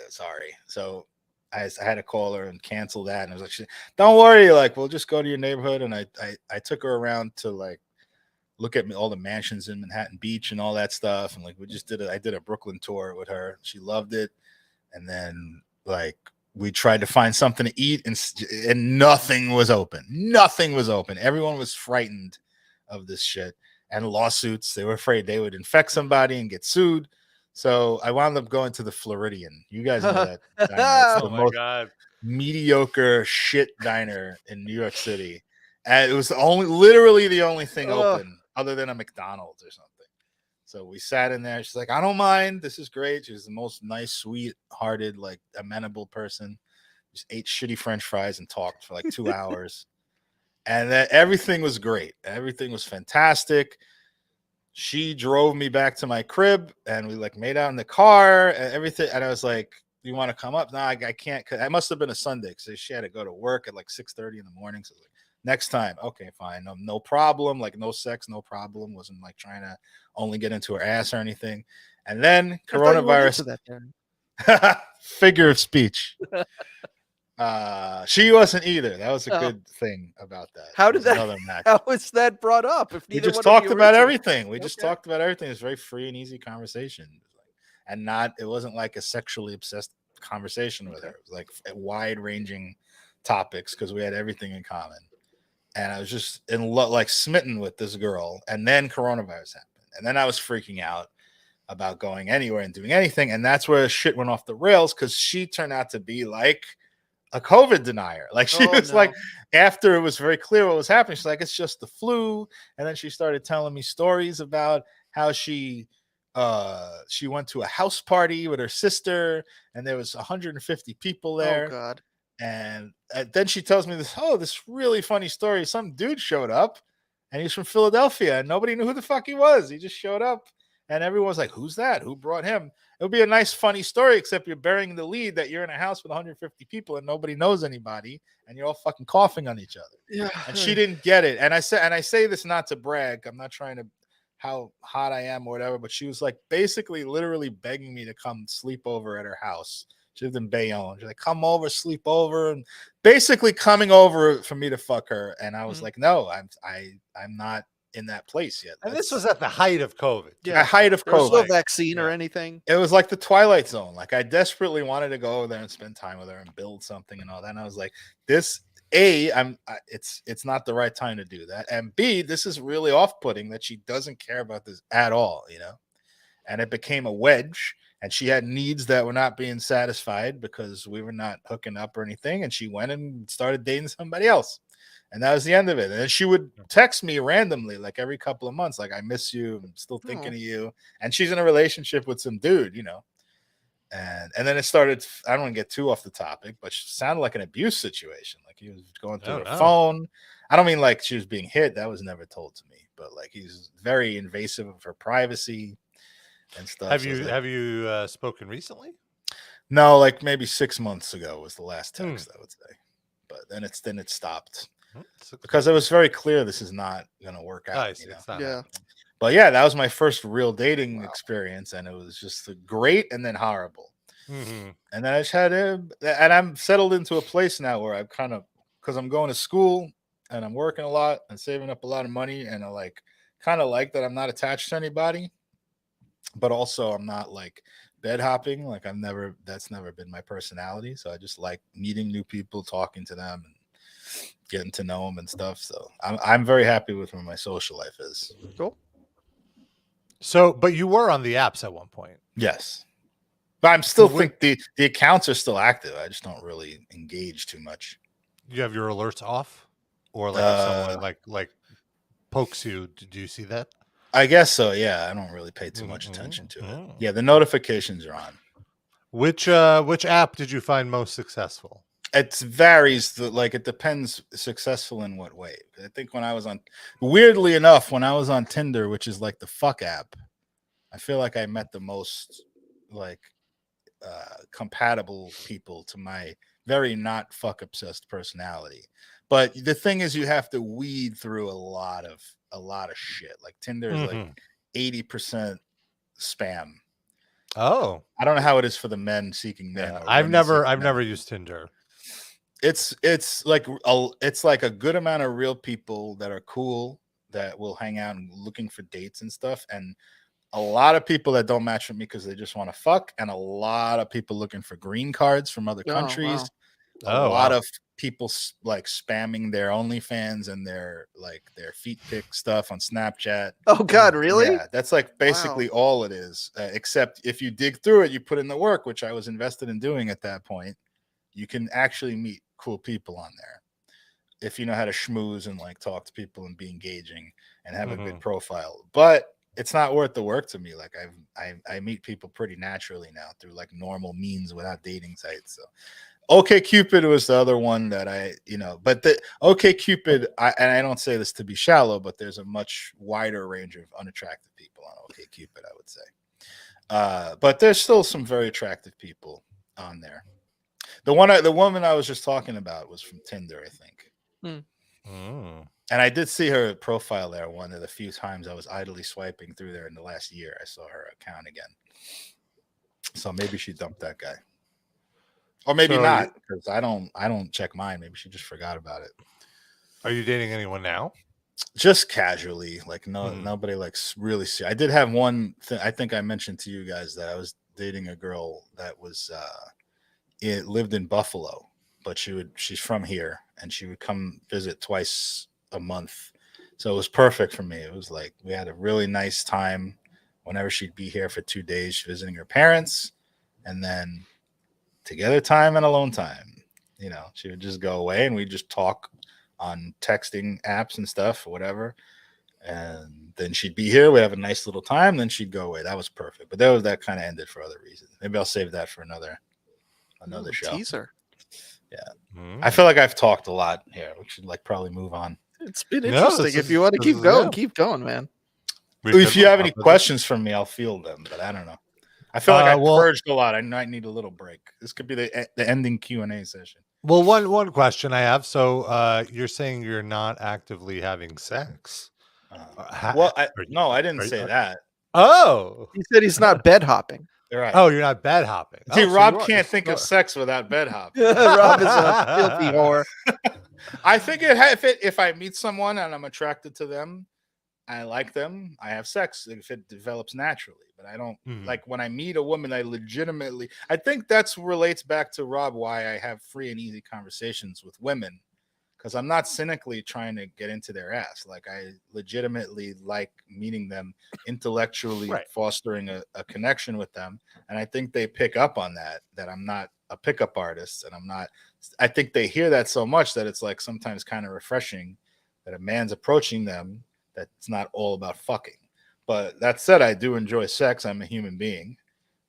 sorry. So I had to call her and cancel that. And I was like, don't worry. Like, we'll just go to your neighborhood. And I took her around to like look at all the mansions in Manhattan Beach and all that stuff. And like, I did a Brooklyn tour with her. She loved it. And then like, we tried to find something to eat, and nothing was open. Nothing was open. Everyone was frightened of this shit and lawsuits. They were afraid they would infect somebody and get sued. So I wound up going to the Floridian. You guys know that diner. It's the most mediocre shit diner in New York City. And it was literally the only thing open other than a McDonald's or something. So we sat in there. She's like, I don't mind. This is great. She's the most nice, sweet-hearted, like amenable person. Just ate shitty French fries and talked for like 2 hours. And then everything was great. Everything was fantastic. She drove me back to my crib, and we like made out in the car and everything. And I was like, you want to come up? No, I can't. It must have been a Sunday because she had to go to work at like 6:30 in the morning. So I was like, next time. Okay, fine. No problem. Like no sex, no problem. Wasn't like trying to only get into her ass or anything. And then coronavirus. Figure of speech. She wasn't either. That was a good thing about that. How was that brought up? If we just talked about everything. We just talked about everything. It was a very free and easy conversation. And it wasn't like a sexually obsessed conversation with her. It was like wide ranging topics because we had everything in common. And I was just like smitten with this girl. And then coronavirus happened. And then I was freaking out about going anywhere and doing anything. And that's where shit went off the rails because she turned out to be like a COVID denier. Like she was like, after it was very clear what was happening, she's like, it's just the flu. And then she started telling me stories about how she went to a house party with her sister and there was 150 people there. Oh God. And then she tells me this really funny story. Some dude showed up and he's from Philadelphia and nobody knew who the fuck he was. He just showed up and everyone was like, who's that? Who brought him? It would be a nice, funny story, except you're burying the lead that you're in a house with 150 people and nobody knows anybody and you're all fucking coughing on each other. Yeah. And she didn't get it. And I say this not to brag. I'm not trying to how hot I am or whatever, but she was like basically literally begging me to come sleep over at her house. She lived in Bayonne. She's like, come over, sleep over, and basically coming over for me to fuck her. And I was like, no, I'm not in that place yet. And this was at the height of COVID. Yeah, at height of COVID. There was no vaccine or anything. It was like the Twilight Zone. Like I desperately wanted to go over there and spend time with her and build something and all that. And I was like, it's not the right time to do that. And B, this is really off-putting that she doesn't care about this at all, you know? and it became a wedge. And she had needs that were not being satisfied because we were not hooking up or anything. And she went and started dating somebody else. And that was the end of it. And then she would text me randomly, like every couple of months, like, I miss you. I'm still thinking of you. And she's in a relationship with some dude, you know. And then it started, I don't want to get too off the topic, but it sounded like an abuse situation. Like he was going through her phone. I don't mean like she was being hit. That was never told to me. But like he's very invasive of her privacy and stuff. Have you spoken recently? No, like maybe 6 months ago was the last text, I would say. But then it stopped because it was very clear this is not going to work out. But yeah, that was my first real dating experience, and it was just great and then horrible. And then I just had and I'm settled into a place now where I've kind of, because I'm going to school and I'm working a lot and saving up a lot of money, and I like kind of like that I'm not attached to anybody. But also I'm not like bed hopping. Like that's never been my personality. So I just like meeting new people, talking to them and getting to know them and stuff. So I'm very happy with where my social life is. Cool. So, but you were on the apps at one point. Yes. But I'm still think the accounts are still active. I just don't really engage too much. You have your alerts off? Or like if someone like pokes you, do you see that? I guess so. Yeah, I don't really pay too much attention to it. Yeah, the notifications are on. Which app did you find most successful? It varies. Like it depends. Successful in what way? I think weirdly enough, when I was on Tinder, which is like the fuck app, I feel like I met the most like compatible people to my very not fuck obsessed personality. But the thing is, you have to weed through a lot of shit. Like Tinder is like 80% spam. Oh, I don't know how it is for the men seeking men. I've never used Tinder. It's like a good amount of real people that are cool that will hang out and looking for dates and stuff, and a lot of people that don't match with me because they just want to fuck, and a lot of people looking for green cards from other countries. Wow. A lot of people like spamming their OnlyFans and their feet pic stuff on Snapchat. Oh God, really? Yeah, that's like basically all it is. Except if you dig through it, you put in the work, which I was invested in doing at that point. You can actually meet cool people on there if you know how to schmooze and like talk to people and be engaging and have a good profile. But it's not worth the work to me. Like I meet people pretty naturally now through like normal means without dating sites. So OkCupid was the other one that but the OkCupid, and I don't say this to be shallow, but there's a much wider range of unattractive people on OkCupid, I would say. But there's still some very attractive people on there. The woman I was just talking about was from Tinder, I think. And I did see her profile there one of the few times I was idly swiping through there in the last year. I saw her account again. So maybe she dumped that guy. Or maybe not, because I don't check mine. Maybe she just forgot about it. Are you dating anyone now? Just casually, like nobody like really see. I did have one thing. I think I mentioned to you guys that I was dating a girl that was lived in Buffalo, but she's from here, and she would come visit twice a month. So it was perfect for me. It was like we had a really nice time whenever she'd be here for 2 days visiting her parents, and then together time and alone time. She would just go away and we'd just talk on texting apps and stuff or whatever. And then she'd be here. We'd have a nice little time. Then she'd go away. That was perfect. But that kind of ended for other reasons. Maybe I'll save that for another show. Teaser. Yeah. I feel like I've talked a lot here. We should probably move on. It's been interesting. If you want to keep going, man. If you have any questions from me, I'll field them, but I don't know. I feel like I purged a lot. I might need a little break. This could be the ending Q&A session. Well, one question I have. So you're saying you're not actively having sex? No, I didn't say that. Oh, he said he's not bed hopping. Right. Oh, you're not bed hopping. See, Rob can't think of sex without bed hopping. Rob is a filthy whore. I think if I meet someone and I'm attracted to them, I like them, I have sex if it develops naturally. But I don't like when I meet a woman, I think that's relates back to Rob why I have free and easy conversations with women, because I'm not cynically trying to get into their ass. Like I legitimately like meeting them, intellectually fostering a connection with them. And I think they pick up on that I'm not a pickup artist, and I think they hear that so much that it's like sometimes kind of refreshing that a man's approaching them, that it's not all about fucking. But that said, I do enjoy sex. I'm a human being.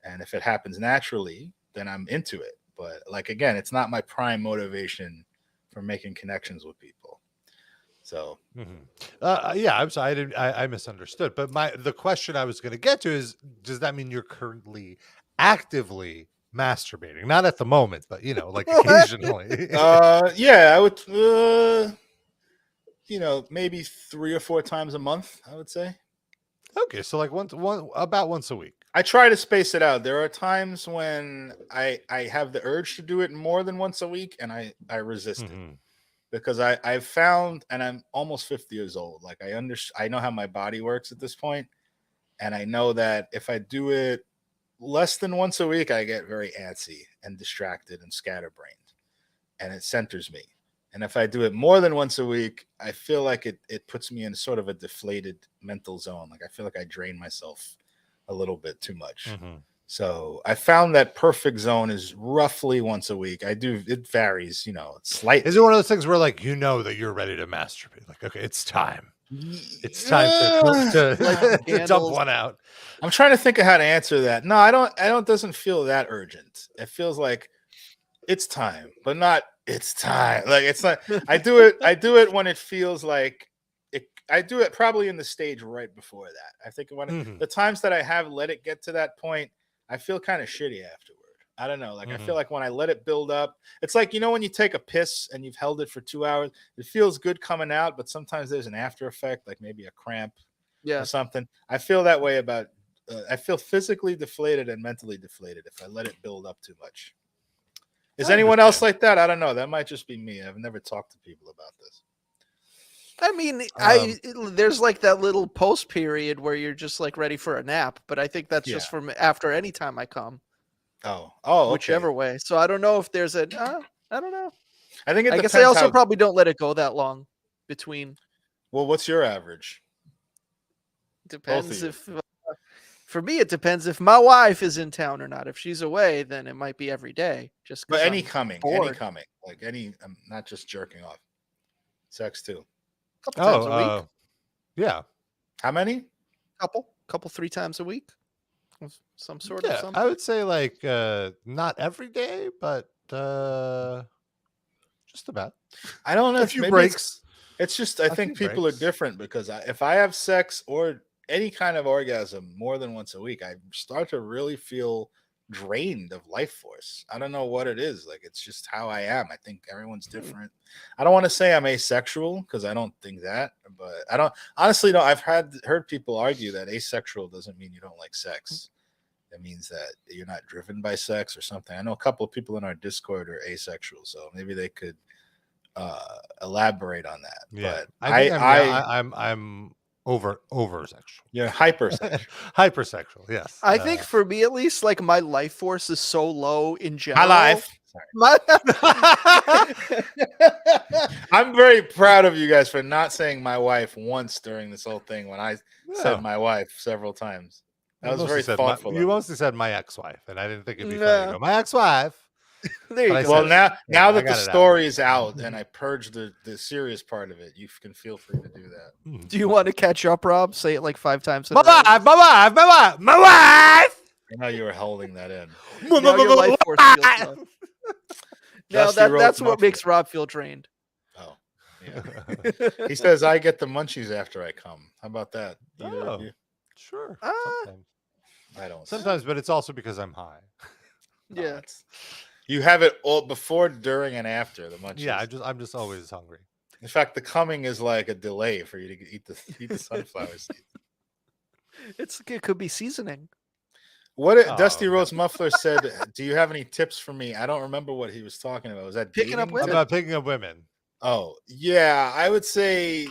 And if it happens naturally, then I'm into it. But like, again, it's not my prime motivation for making connections with people. So, yeah, I'm sorry, I misunderstood. But the question I was going to get to is, does that mean you're currently actively masturbating? Not at the moment, but like occasionally. yeah, I would, maybe 3 or 4 times a month, I would say. Okay, so like about once a week. I try to space it out. There are times when I have the urge to do it more than once a week, and I resist it. Because I've found, and I'm almost 50 years old, like I know how my body works at this point, and I know that if I do it less than once a week, I get very antsy and distracted and scatterbrained, and it centers me. And if I do it more than once a week, I feel like it puts me in sort of a deflated mental zone. Like I feel like I drain myself a little bit too much. So I found that perfect zone is roughly once a week. It varies, slightly. Is it one of those things where like that you're ready to masturbate? Like, okay, it's time. It's time to dump one out. I'm trying to think of how to answer that. No, I don't. It doesn't feel that urgent. It feels like it's time, but not it's time. Like it's not. I do it when it feels like it. I do it probably in the stage right before that. I think when the times that I have let it get to that point, I feel kind of shitty afterward. I don't know. Like I feel like when I let it build up, it's like, when you take a piss and you've held it for 2 hours, it feels good coming out, but sometimes there's an after effect, like maybe a cramp or something. I feel that way about, I feel physically deflated and mentally deflated if I let it build up too much. Is anyone else like that? I don't know. That might just be me. I've never talked to people about this. I mean, there's like that little post period where you're just like ready for a nap, but I think that's just from after any time I come. Okay. Whichever way. So I don't know if there's I don't know. I think I guess I also probably don't let it go that long between. Well, what's your average? Depends if for me it depends if my wife is in town or not. If she's away, then it might be every day. But any coming, like I'm not just jerking off. Sex too. Couple times a week. Yeah. How many? Couple 3 times a week. Some sort of something. I would say like not every day, but just about. I don't know. A few breaks. It's just I think people are different because if I have sex or any kind of orgasm more than once a week, I start to really feel drained of life force. I don't know what it is. Like it's just how I am. I think everyone's different. I don't want to say I'm asexual because I don't think that, but I don't honestly know. I've heard people argue that asexual doesn't mean you don't like sex. It means that you're not driven by sex or something. I know a couple of people in our Discord are asexual, so maybe they could elaborate on that. Yeah. But I'm over sexual. You're hypersexual. Hypersexual, yes. I think for me at least, like my life force is so low in general. My life. I'm very proud of you guys for not saying my wife once during this whole thing when I said my wife several times. That was very thoughtful. You mostly said my ex-wife, and I didn't think it'd be funny to go, my ex-wife. There you go. Well, now that the story is out and I purged the serious part of it, you can feel free to do that. Do you want to catch up, Rob? Say it like 5 times. My wife. I know you were holding that in. Now your life force feels low. Now that's what makes Rob feel drained. Oh, yeah. He says I get the munchies after I come. How about that? Sure. Sometimes. I don't. Sometimes, but it's also because I'm high. Yeah. You have it all before, during, and after the munchies. Yeah, I'm just always hungry. In fact, the coming is like a delay for you to eat the sunflower seeds. It could be seasoning. Dusty Rose Muffler said, do you have any tips for me? I don't remember what he was talking about. Was that picking up women? About picking up women. Oh, yeah. I would say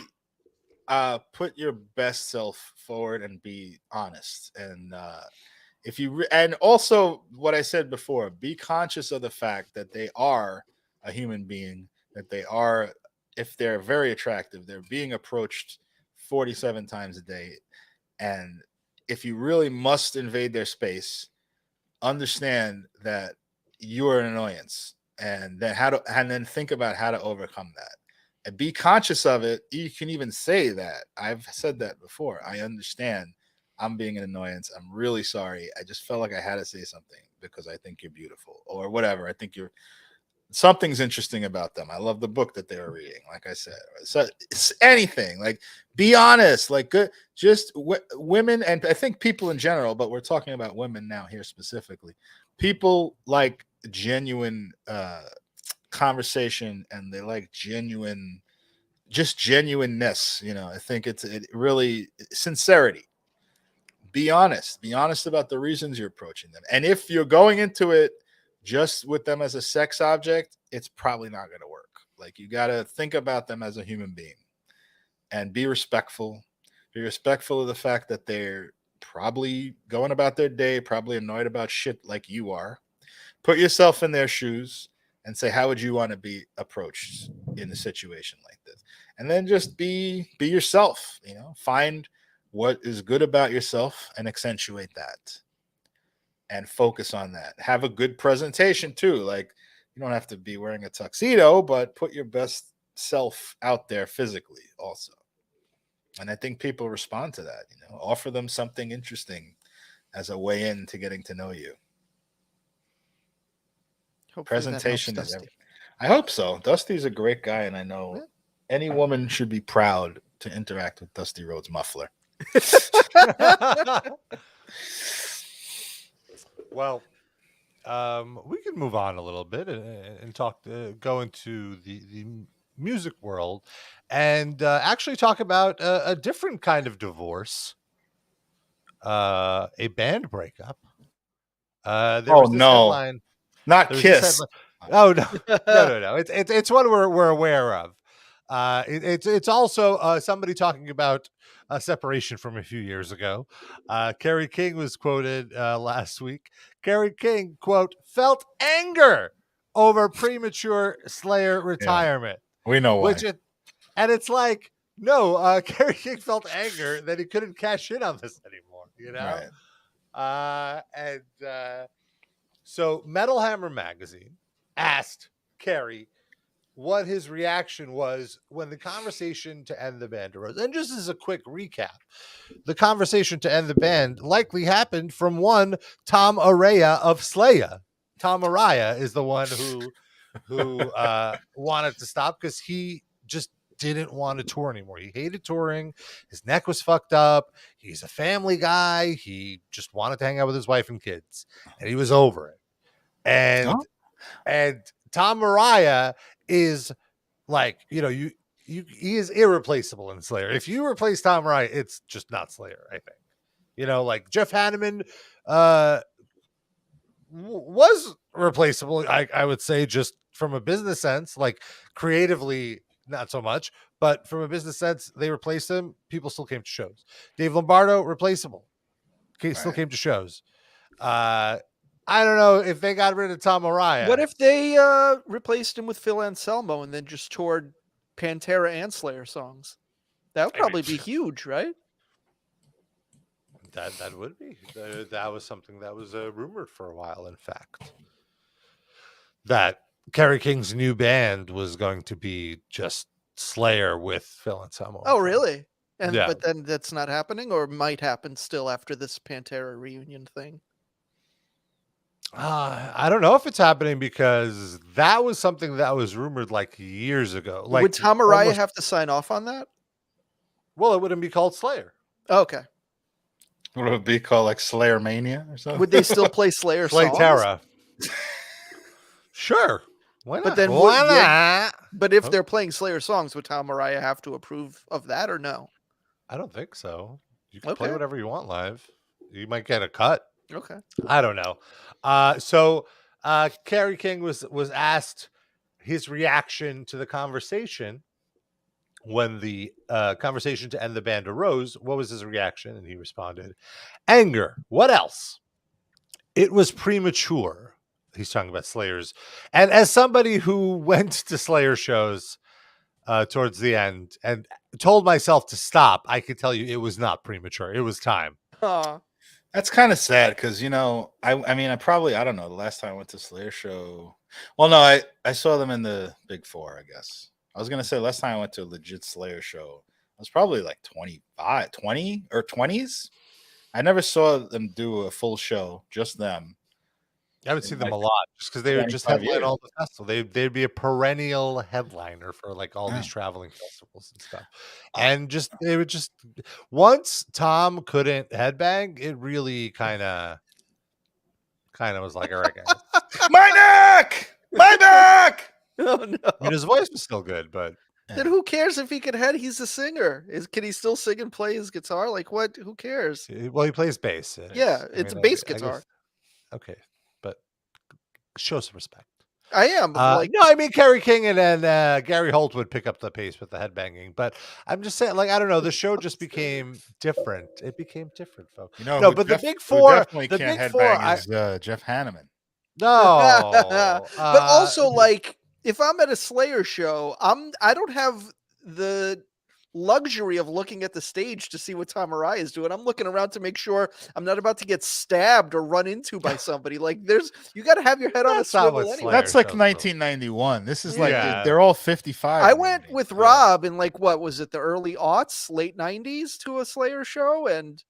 put your best self forward and be honest. And and also what I said before, be conscious of the fact that they are a human being, that they are if they're very attractive, they're being approached 47 times a day. And if you really must invade their space, understand that you are an annoyance, and then think about how to overcome that and be conscious of it. You can even say that. I've said that before. I understand I'm being an annoyance. I'm really sorry. I just felt like I had to say something because I think you're beautiful or whatever. I think something's interesting about them. I love the book that they were reading. Like I said, so it's anything, like, be honest, like, good, just women. And I think people in general, but we're talking about women now here specifically. People like genuine conversation, and they like genuineness. I think it really sincerity. Be honest about the reasons you're approaching them. And if you're going into it just with them as a sex object, it's probably not going to work. Like, you got to think about them as a human being and be respectful. Be respectful of the fact that they're probably going about their day, probably annoyed about shit like you are. Put yourself in their shoes and say, how would you want to be approached in a situation like this? And then just be yourself, find what is good about yourself and accentuate that. And focus on that. Have a good presentation too. Like, you don't have to be wearing a tuxedo, but put your best self out there physically also. And I think people respond to that. Offer them something interesting as a way into getting to know you. Hopefully presentation is everything. I hope so. Dusty's a great guy, and I know any woman should be proud to interact with Dusty Rhodes Muffler. Well, we can move on a little bit and talk, go into the music world, and actually talk about a different kind of divorce, a band breakup. There was this headline, not Kiss. Oh no! It's one we're aware of. It's also somebody talking about a separation from a few years ago. Kerry King was quoted last week. Kerry King, quote, felt anger over premature Slayer retirement. Yeah, we know why. And it's like, no, Kerry King felt anger that he couldn't cash in on this anymore, Right. So Metal Hammer magazine asked Kerry what his reaction was when the conversation to end the band arose. And just as a quick recap, the conversation to end the band likely happened from one Tom Araya of Slayer. Tom Araya is the one who wanted to stop because he just didn't want to tour anymore. He hated touring. His neck was fucked up. He's a family guy. He just wanted to hang out with his wife and kids, and he was over it. And Tom Araya is like, he is irreplaceable in Slayer. If you replace Tom Araya, it's just not Slayer, I think. Like Jeff Hanneman was replaceable, I would say, just from a business sense. Like, creatively, not so much, but from a business sense, they replaced him. People still came to shows. Dave Lombardo, replaceable. Still came to shows. I don't know if they got rid of Tom Araya. What if they replaced him with Phil Anselmo and then just toured Pantera and Slayer songs? That would probably be huge, right? That would be. That was something that was rumored for a while, in fact. That Kerry King's new band was going to be just Slayer with Phil Anselmo. Oh, really? But then that's not happening, or might happen still after this Pantera reunion thing? I don't know if it's happening, because that was something that was rumored like years ago. Like, would Tom Araya have to sign off on that? Well, it wouldn't be called Slayer. Oh, okay. Would it be called like Slayer Mania or something? Would they still play Slayer songs? Slaytera. Sure. Why not? But then but if they're playing Slayer songs, would Tom Araya have to approve of that or no? I don't think so. You can play whatever you want live. You might get a cut. Okay. I don't know. So Kerry King was asked his reaction to the conversation when the conversation to end the band arose. What was his reaction? And he responded, anger. What else? It was premature. He's talking about Slayers. And as somebody who went to Slayer shows, towards the end, and told myself to stop. I could tell you it was not premature. It was time. That's kind of sad because I mean I don't know the last time I went to Slayer show. Well, no, I saw them in the Big Four. I guess I was gonna say last time I went to a legit Slayer show, I was probably like 25, 20 or 20s. I never saw them do a full show, just them. I haven't seen them a lot just because they would just headline all the festival. They'd be a perennial headliner for like all these traveling festivals and stuff. And they would just once Tom couldn't headbang, it really kind of was like, all right, guys. My neck! My back! Oh no. I mean, his voice was still good, but then who cares if he can head? He's a singer. Can he still sing and play his guitar? Like what? Who cares? Well, he plays bass. Yeah, it's a bass guitar. Okay, but show some respect. I am. No, I mean Kerry King and then Gary Holt would pick up the pace with the headbanging, but I'm just saying, like, I don't know, the show just became different. It became different, folks. No, but the Big Four, definitely the can't Big headbang Four, is Jeff Hanneman. No, but also like if I'm at a Slayer show, I don't have the luxury of looking at the stage to see what Tom Araya is doing. I'm looking around to make sure I'm not about to get stabbed or run into by somebody. Like you got to have your head on a swivel anyway. That's like 1991. This is like they're all 55. I went with Rob in like what was it, the early aughts, late 90s to a Slayer show and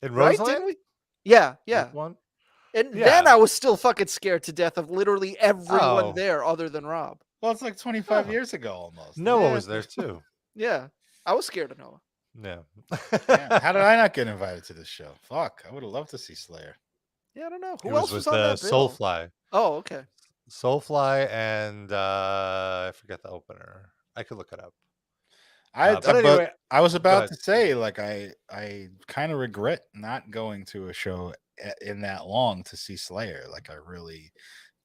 in Roseland? Didn't we? Yeah. One? And then I was still fucking scared to death of literally everyone there other than Rob. Well, it's like 25 years ago almost. Noah was there too. Yeah, I was scared of Noah. Yeah. How did I not get invited to this show? Fuck, I would have loved to see Slayer. Yeah, I don't know. Who else was on that bill? Soulfly. Oh, okay. Soulfly and I forget the opener. I could look it up. But I was about to say, like, I kind of regret not going to a show in that long to see Slayer. Like,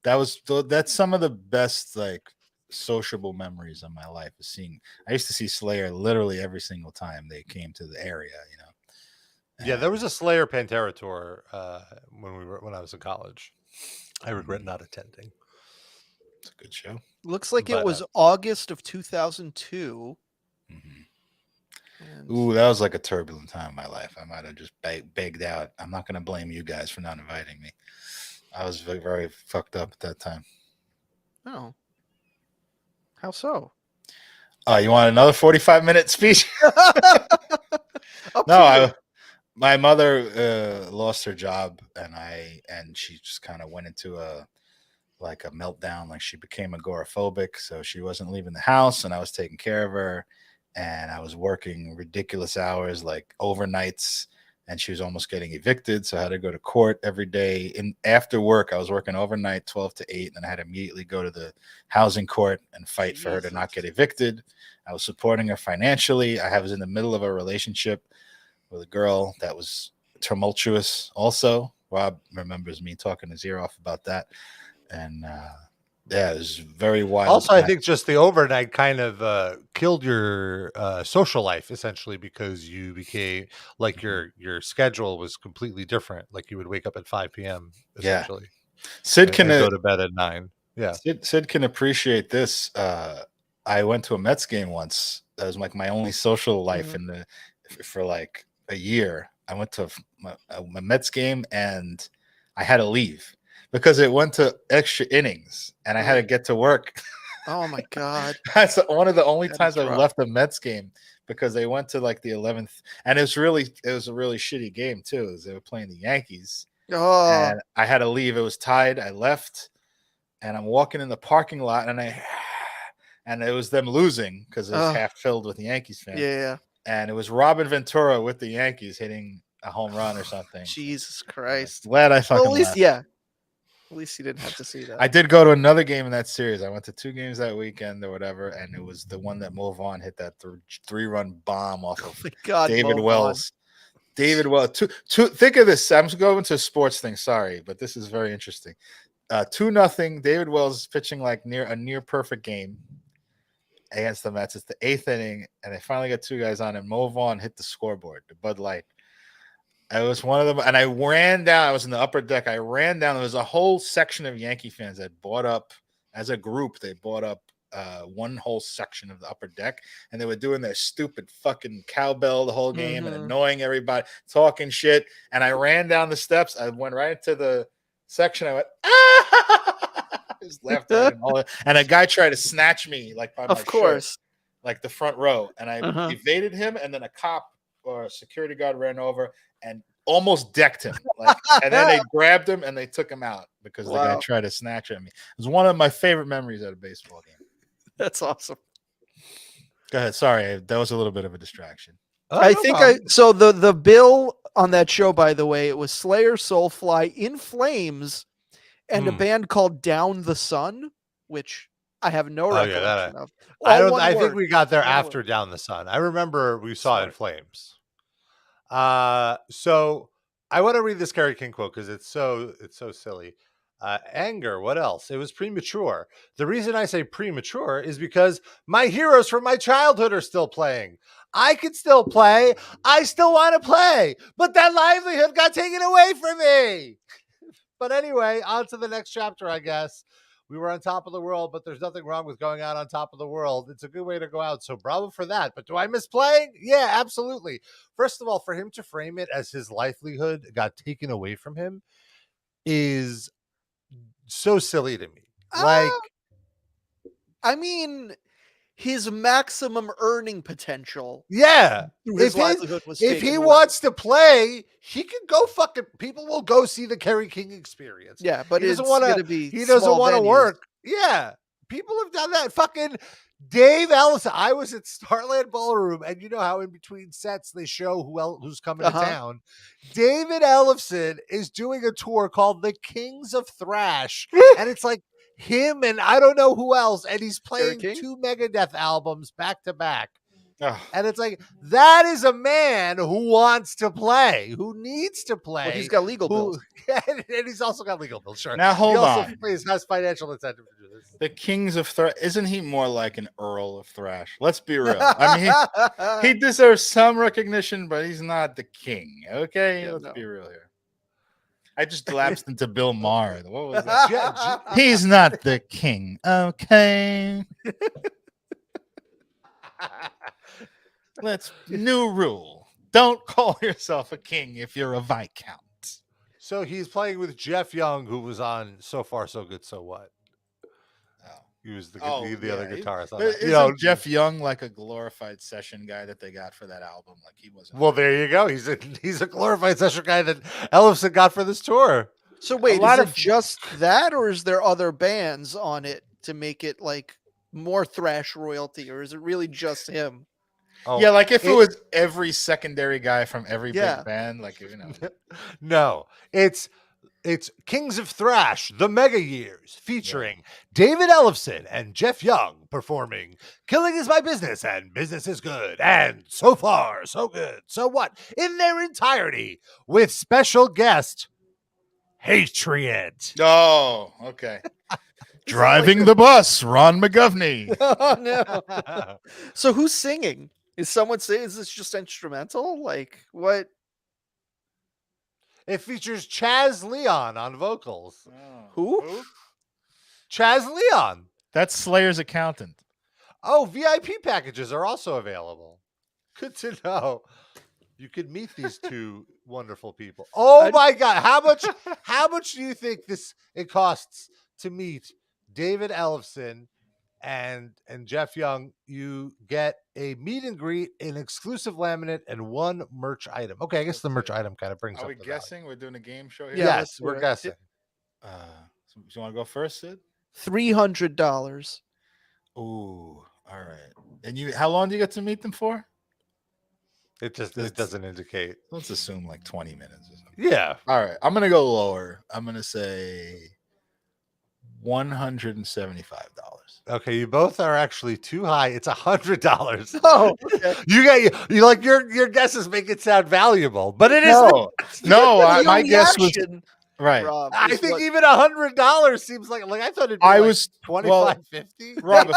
that's some of the best like sociable memories of my life is seeing. I used to see Slayer literally every single time they came to the area. Yeah, there was a Slayer Pantera tour when I was in college. I regret not attending. It's a good show. Looks like it was August of 2002. Mm-hmm. Ooh, that was like a turbulent time in my life. I might have just begged out. I'm not going to blame you guys for not inviting me. I was very, very fucked up at that time. Oh. How so? You want another 45-minute speech? No, my mother lost her job, and she just kind of went into a meltdown. Like, she became agoraphobic, so she wasn't leaving the house, and I was taking care of her, and I was working ridiculous hours, like overnights, and she was almost getting evicted, so I had to go to court every day. And after work, I was working overnight, 12 to 8, and then I had to immediately go to the housing court and fight for her to not get evicted. I was supporting her financially. I was in the middle of a relationship with a girl that was tumultuous also. Rob remembers me talking his ear off about that. And it was very wild. Also, I think just the overnight kind of killed your social life, essentially, because you became like your schedule was completely different. Like, you would wake up at 5 p.m. essentially. Yeah. Sid can go to bed at 9. Yeah. Sid can appreciate this. I went to a Mets game once. That was like my only social life for like a year. I went to a Mets game and I had to leave because it went to extra innings and I had to get to work. Oh my God. That's one of the only times I've left a Mets game because they went to like the 11th, and it was a really shitty game too. They were playing the Yankees. Oh. And I had to leave. It was tied. I left and I'm walking in the parking lot and it was them losing because it was half filled with the Yankees fans. Yeah. And it was Robin Ventura with the Yankees hitting a home run or something. Jesus Christ. Glad I fucking left. At least you didn't have to see that. I did go to another game in that series. I went to 2 games that weekend or whatever, and it was the one that Mo Vaughn hit that 3-run bomb off of David Wells. David Wells. Think of this. I'm going to a sports thing. Sorry, but this is very interesting. 2-0. David Wells is pitching like a near perfect game against the Mets. It's the 8th inning, and they finally got 2 guys on, and Mo Vaughn hit the scoreboard, the Bud Light. I was one of them, and I ran down. I was in the upper deck. I ran down. There was a whole section of Yankee fans that bought up as a group. They bought up one whole section of the upper deck, and they were doing their stupid fucking cowbell the whole game and annoying everybody, talking shit. And I ran down the steps. I went right into the section. I went, just left right and a guy tried to snatch me like by my shirt, like the front row, and I evaded him, and then a cop or a security guard ran over and almost decked him, and then they grabbed him and they took him out because the guy tried to snatch at me. It was one of my favorite memories at a baseball game. That's awesome. Go ahead. Sorry, that was a little bit of a distraction. So the bill on that show, by the way, it was Slayer, Soulfly, In Flames, and a band called Down the Sun, which I have no recollection of. I think we got there after Down the Sun. I remember we saw In Flames. So I want to read this Kerry King quote because it's so silly. Anger. What else? It was premature. The reason I say premature is because my heroes from my childhood are still playing. I could still play. I still want to play, but that livelihood got taken away from me. But anyway, on to the next chapter, I guess. We were on top of the world, but there's nothing wrong with going out on top of the world. It's a good way to go out. So bravo for that. But do I miss playing? Yeah, absolutely. First of all, for him to frame it as his livelihood got taken away from him is so silly to me. I mean, his maximum earning potential. Yeah. If he wants to play, he can go fucking, people will go see the Kerry King Experience. Yeah, but he doesn't want to work. Yeah. People have done that. Fucking Dave Ellison. I was at Starland Ballroom, and you know how in between sets they show who's coming to town. David Ellison is doing a tour called The Kings of Thrash, and it's like him and I don't know who else, and he's playing 2 Megadeth albums back to back. And it's like, that is a man who wants to play, who needs to play. Well, he's got legal bills. And he's also got legal bills, sure. Now, hold on. He has financial incentive to do this. The Kings of Thrash, isn't he more like an Earl of Thrash? Let's be real. I mean, he deserves some recognition, but he's not the king, okay? Yeah, let's be real here. I just lapsed into Bill Maher. What was that? He's not the king, okay? New rule. Don't call yourself a king if you're a Viscount. So he's playing with Jeff Young, who was on So Far, So Good, So What? He was the other guitarist. Isn't Jeff Young like a glorified session guy that they got for that album? Like he wasn't. Well, there you go. He's a glorified session guy that Ellison got for this tour. So wait, is it just that, or is there other bands on it to make it like more thrash royalty, or is it really just him? Oh, yeah, like if it was every secondary guy from every big band, like you know. No, it's Kings of Thrash, The Mega Years, featuring David Ellison and Jeff Young performing Killing Is My Business and Business Is Good and So Far, So Good, So What in their entirety with special guest Hatred. Oh, okay. Driving the bus, Ron McGovney. Oh, no. So who's singing? Is someone saying, is this just instrumental? Like, what? It features Chaz Leon on vocals. Oh. Who? Chaz Leon. That's Slayer's accountant. Oh, VIP packages are also available. Good to know. You could meet these two wonderful people. Oh my God. How much do you think it costs to meet David Ellison and Jeff Young? You get a meet and greet, an exclusive laminate, and one merch item. Okay, I guess the merch item kind of brings up. Are we guessing? We're doing a game show here? Yes, we're guessing. So you want to go first, Sid? $300. Ooh, all right. And how long do you get to meet them for? It doesn't indicate. Let's assume like 20 minutes or something. Yeah. All right. I'm gonna go lower. I'm gonna say $175. Okay, you both are actually too high. It's $100. Oh, okay. you like your guesses make it sound valuable, but it isn't. No, my guess was right. Rob, I think even $100 seems like I thought it'd be was $25.50. Rob,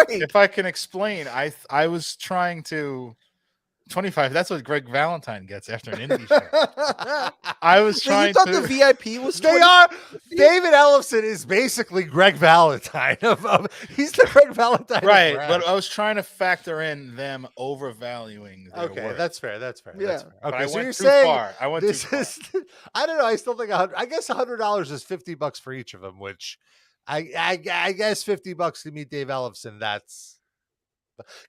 if I can explain, I was trying to $25. That's what Greg Valentine gets after an indie show. I was So trying you thought to. the VIP was They 20? are. David Ellefson is basically Greg Valentine. He's the Greg Valentine. Right, of but I was trying to factor in them overvaluing their okay, worth. that's fair. That's fair. Yeah. That's fair. But Okay, I so went you're too saying far. I went this too far. is. I don't know. I still think I guess $100 is $50 for each of them, which I guess $50 to meet Dave Ellefson. That's.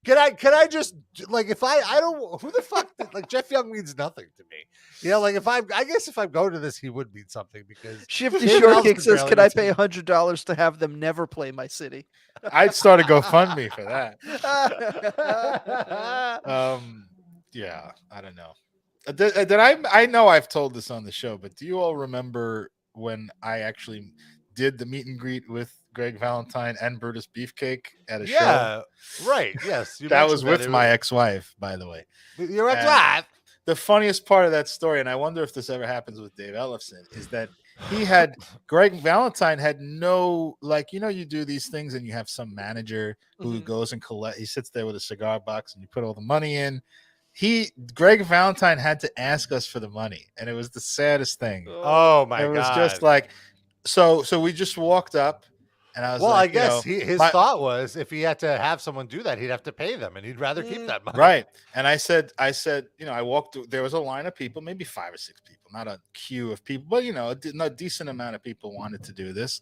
Can I just like if I don't who the fuck like Jeff Young means nothing to me. You know, like if I guess if I go to this, he would mean something because Shifty David Short Kick Ellefson says, barely "Can I means pay anything. $100 to have them never play my city?" I'd start a GoFundMe for that. Yeah, I don't know. Did I know I've told this on the show, but do you all remember when I actually did the meet and greet with Greg Valentine and Brutus Beefcake at a show? Yeah, right. Yes, you That was mentioned with it my was- ex-wife, by the way. Your And ex-wife. The funniest part of that story, and I wonder if this ever happens with Dave Ellefson, is that he had Greg Valentine had no, like, you know, you do these things and you have some manager who goes and he sits there with a cigar box and you put all the money in. Greg Valentine had to ask us for the money, and it was the saddest thing. Oh my It was god! just like, so we just walked up, and I was well, like, I guess his thought was if he had to have someone do that, he'd have to pay them, and he'd rather keep that money. Right. And I said, you know, I walked. There was a line of people, maybe 5 or 6 people, not a queue of people, but you know, a decent amount of people wanted to do this.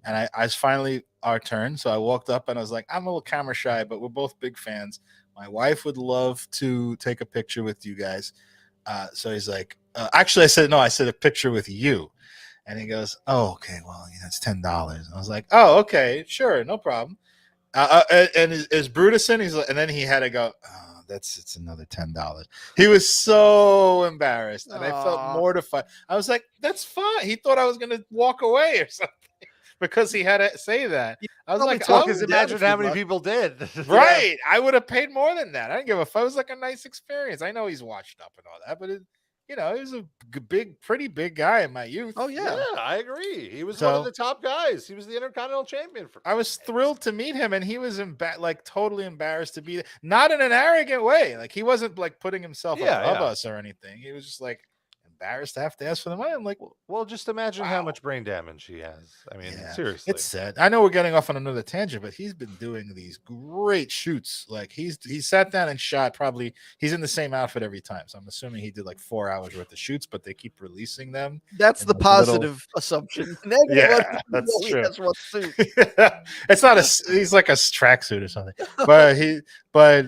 And I was finally our turn, so I walked up and I was like, I'm a little camera shy, but we're both big fans. My wife would love to take a picture with you guys. So he's like, actually, I said, no, I said a picture with you. And he goes, oh, okay, well, you know, it's $10. I was like, oh, okay, sure, no problem. And is Brutus in? He's like, and then he had to go, oh, it's another $10. He was so embarrassed, and I felt mortified. I was like, that's fine. He thought I was going to walk away or something because he had to say that. I was like, oh, because imagine how many people did. Right. I would have paid more than that. I didn't give a fuck. It was like a nice experience. I know he's washed up and all that, but you know, he was a pretty big guy in my youth. Oh yeah, I agree. He was one of the top guys. He was the Intercontinental Champion. I was thrilled to meet him, and he was like totally embarrassed to be there. Not in an arrogant way. Like he wasn't like putting himself above us or anything. He was just like embarrassed to have to ask for the money. I'm like, well, just imagine how much brain damage he has. I mean, seriously, it's sad. I know we're getting off on another tangent, but he's been doing these great shoots. Like he sat down and shot. Probably he's in the same outfit every time, so I'm assuming he did like 4 hours worth of shoots, but they keep releasing them. That's the positive assumption. Yeah, that's true. It's not he's like a tracksuit or something, but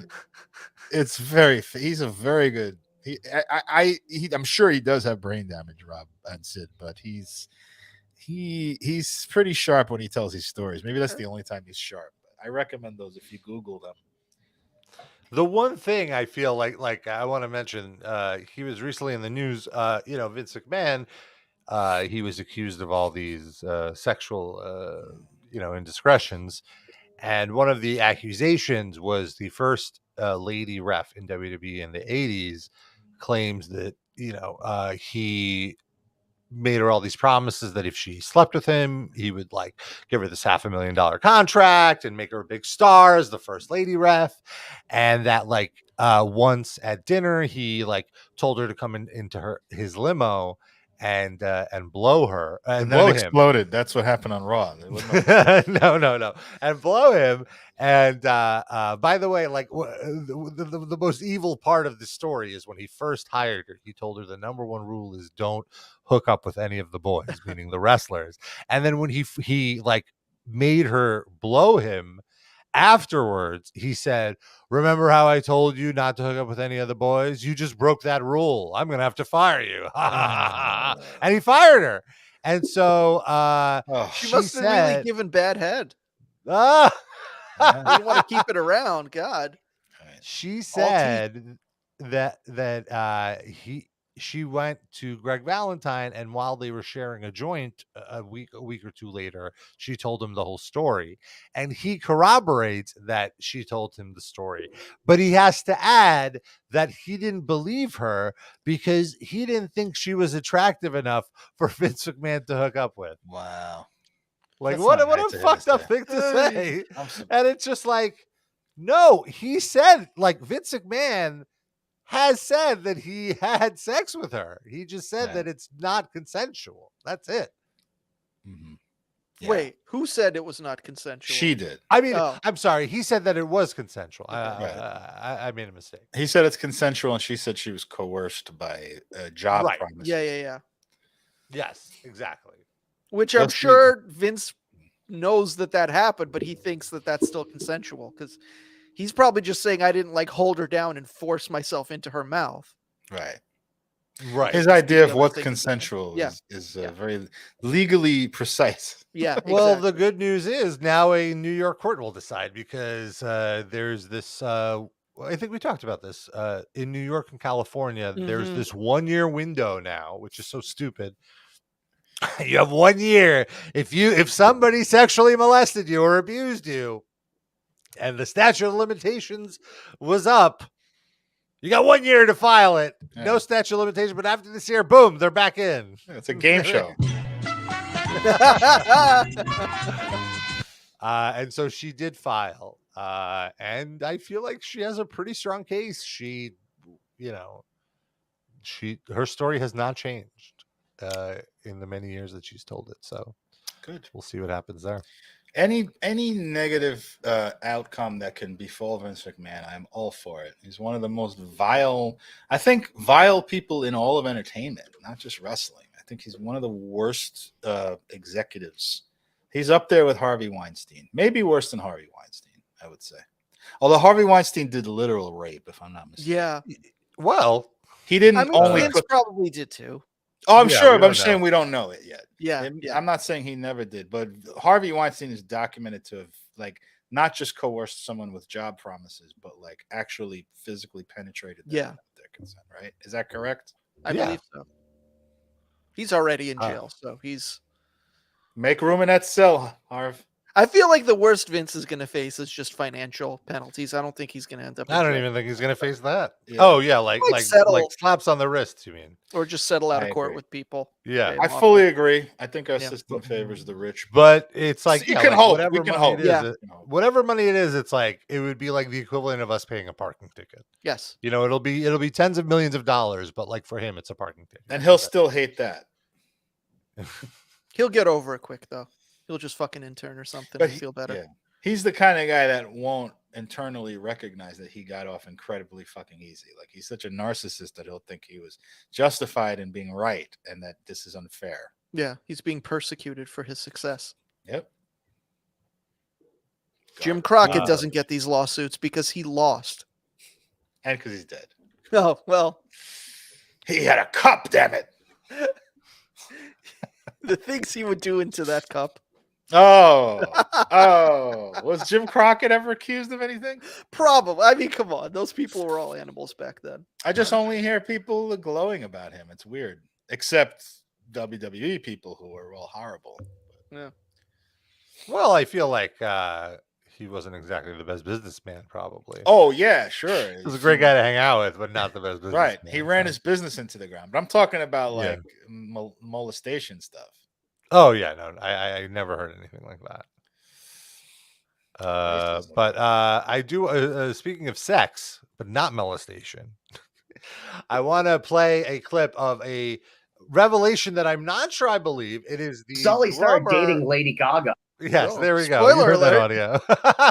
it's he's a very good. I'm sure he does have brain damage, Rob and Sid, but he's pretty sharp when he tells these stories. Maybe that's the only time he's sharp. I recommend those if you Google them. The one thing I feel like I want to mention, he was recently in the news. You know, Vince McMahon, he was accused of all these sexual, you know, indiscretions, and one of the accusations was the first lady ref in WWE in the '80s claims that, you know, he made her all these promises that if she slept with him, he would like give her this $500,000 contract and make her a big star as the first lady ref. And that like once at dinner, he like told her to come into his limo and blow her and blow him. Exploded. That's what happened on Raw. No. And blow him. And by the way, like the most evil part of the story is when he first hired her, he told her the number one rule is don't hook up with any of the boys, meaning the wrestlers. And then when he like made her blow him afterwards, he said, remember how I told you not to hook up with any of the boys? You just broke that rule. I'm going to have to fire you. And he fired her. And so she must have really given bad head. You want to keep it around, God. She said that she went to Greg Valentine, and while they were sharing a joint a week or two later, she told him the whole story, and he corroborates that she told him the story, but he has to add that he didn't believe her because he didn't think she was attractive enough for Vince McMahon to hook up with. Wow. Like, what a fucked up thing to say. And it's just like, no, he said, like, Vince McMahon has said that he had sex with her. He just said that it's not consensual. That's it. Mm-hmm. Yeah. Wait, who said it was not consensual? She did. I mean, I'm sorry. He said that it was consensual. I made a mistake. He said it's consensual, and she said she was coerced by a job promise. Yeah. Yes, exactly. Which I'm sure Vince knows that happened, but he thinks that that's still consensual because he's probably just saying, I didn't like hold her down and force myself into her mouth. Right. His idea of what's consensual is very legally precise. Yeah. Well, the good news is now a New York court will decide because there's this. I think we talked about this in New York and California. There's this 1 year window now, which is so stupid. You have 1 year if somebody sexually molested you or abused you, and the statute of limitations was up. You got 1 year to file it. Yeah. No statute of limitation, but after this year, boom, they're back in. It's a game show. And so she did file. And I feel like she has a pretty strong case. Her story has not changed in the many years that she's told it. So good. We'll see what happens there. Any negative outcome that can befall Vince McMahon, I'm all for it. He's one of the most vile people in all of entertainment, not just wrestling. I think he's one of the worst executives. He's up there with Harvey Weinstein, maybe worse than Harvey Weinstein, I would say. Although Harvey Weinstein did literal rape, if I'm not mistaken. Yeah. Well, he didn't Vince probably did too. Oh, I'm sure, but I'm saying we don't know it yet. Yeah. I'm not saying he never did, but Harvey Weinstein is documented to have not just coerced someone with job promises, but actually physically penetrated them without their consent, right? Is that correct? I believe so. He's already in jail, so he's make room in that cell, Harv. I feel like the worst Vince is going to face is just financial penalties. I don't think he's going to end up. I don't even think he's going to face that. Yeah. Oh yeah, like slaps on the wrists. You mean? Or just settle out of court with people. Yeah, I fully agree. I think our system favors the rich, but it's like you can hold. We can hold. Whatever money it is, it's like it would be like the equivalent of us paying a parking ticket. Yes, it'll be tens of millions of dollars, but for him, it's a parking ticket, and he'll still hate that. He'll get over it quick though. He'll just fucking intern or something and feel better. Yeah. He's the kind of guy that won't internally recognize that he got off incredibly fucking easy. He's such a narcissist that he'll think he was justified in being right and that this is unfair. Yeah, he's being persecuted for his success. Yep. Jim Crockett doesn't get these lawsuits because he lost. And because he's dead. Oh, well. He had a cup, damn it. The things he would do into that cup. Oh, was Jim Crockett ever accused of anything? Probably. I mean, come on. Those people were all animals back then. I just only hear people glowing about him. It's weird. Except WWE people who are all horrible. Yeah. Well, I feel like he wasn't exactly the best businessman, probably. Oh, yeah, sure. He was a great guy to hang out with, but not the best businessman. Right. He ran his business into the ground. But I'm talking about molestation stuff. Oh, yeah. No, I never heard anything like that. But I do, speaking of sex, but not molestation, I want to play a clip of a revelation that I'm not sure I believe. It is the Sully started dating Lady Gaga. Yes, there we go. Spoiler you heard alert. that audio.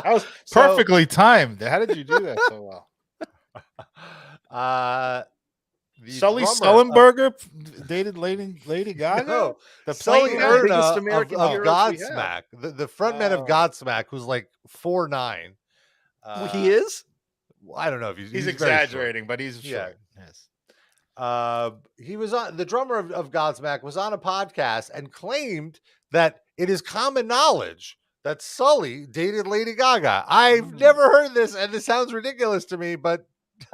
That was perfectly timed. How did you do that so well? Sully Sullenberger dated Lady Gaga? No, the Sully Erna of American Godsmack, the frontman of Godsmack, who's 4'9". He is? I don't know if he's exaggerating, but he's short. Yes. He was on the drummer of Godsmack was on a podcast and claimed that it is common knowledge that Sully dated Lady Gaga. I've never heard this, and this sounds ridiculous to me, but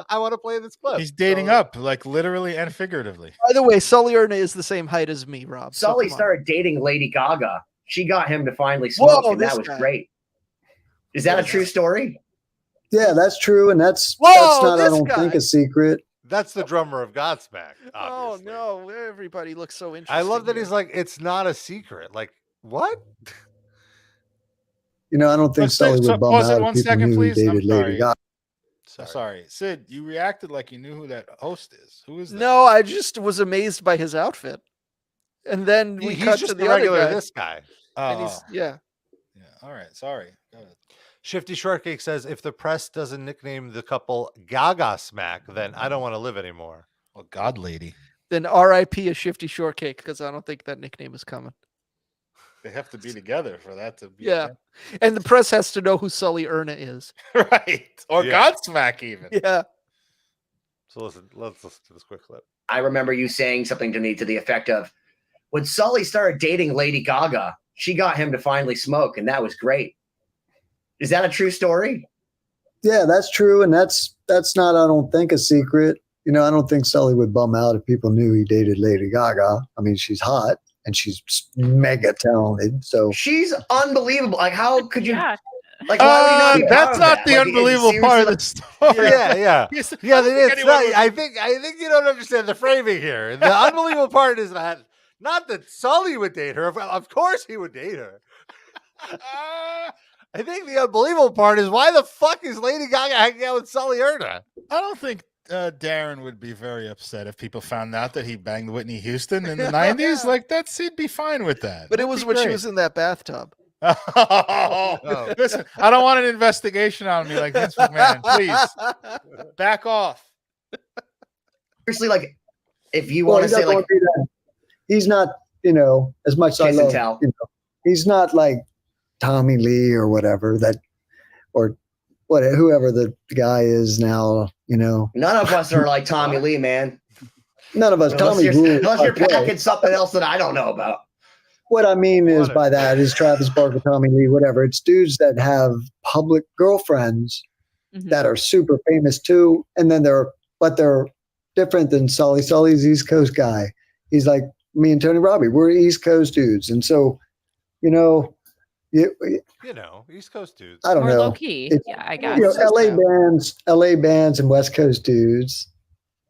I want to play this clip. He's dating up, literally and figuratively. By the way, Sully Erna is the same height as me, Rob. Sully started dating Lady Gaga. She got him to finally smoke, and that was great. Is that a true story? Yeah, that's true, and that's not, I don't think, a secret. That's the drummer of Godsmack. Oh no, everybody looks so interesting. I love that he's it's not a secret. What? I don't think Sully would bum out if people knew he dated Lady Gaga. Sorry, Sid. You reacted like you knew who that host is. Who is that? No, I just was amazed by his outfit. And then we cut to the other guy. This guy. And he's, yeah. All right. Sorry. Shifty Shortcake says, if the press doesn't nickname the couple Gaga Smack, then I don't want to live anymore. Well, God Lady. Then R.I.P. a Shifty Shortcake, because I don't think that nickname is coming. They have to be together for that to be. Yeah. And the press has to know who Sully Erna is. Right. Or Godsmack even. Yeah. So let's listen to this quick clip. I remember you saying something to me to the effect of, when Sully started dating Lady Gaga, she got him to finally smoke, and that was great. Is that a true story? Yeah, that's true. And that's not, I don't think, a secret. You know, I don't think Sully would bum out if people knew he dated Lady Gaga. I mean, she's hot and she's mega talented. So she's unbelievable. Like, how could you? Like, why would you not be that's not the unbelievable part of the story. Yeah. It's not, I think you don't understand the framing here. The unbelievable part is that not that Sully would date her. Of course he would date her. I think the unbelievable part is why the fuck is Lady Gaga hanging out with Sully Erna? I don't think Darren would be very upset if people found out that he banged Whitney Houston in the 90s. Like, he'd be fine with that. But it was when she was in that bathtub. Oh. Listen, I don't want an investigation on me like Vince McMahon. Please back off. Seriously, like, if you want to say, like, he's not, you know, as much as I love, you know, he's not like Tommy Lee or whatever whoever the guy is now, you know. None of us are like Tommy Lee, man. None of us. Unless you're packing something else that I don't know about. What I mean is by that is Travis Barker, Tommy Lee, whatever. It's dudes that have public girlfriends that are super famous too, and then they're different than Sully. Sully's East Coast guy. He's like me and Tony Robbie. We're East Coast dudes, and so, you know. East Coast dudes. I don't know. Low key. Yeah, I guess. You know, LA bands and West Coast dudes,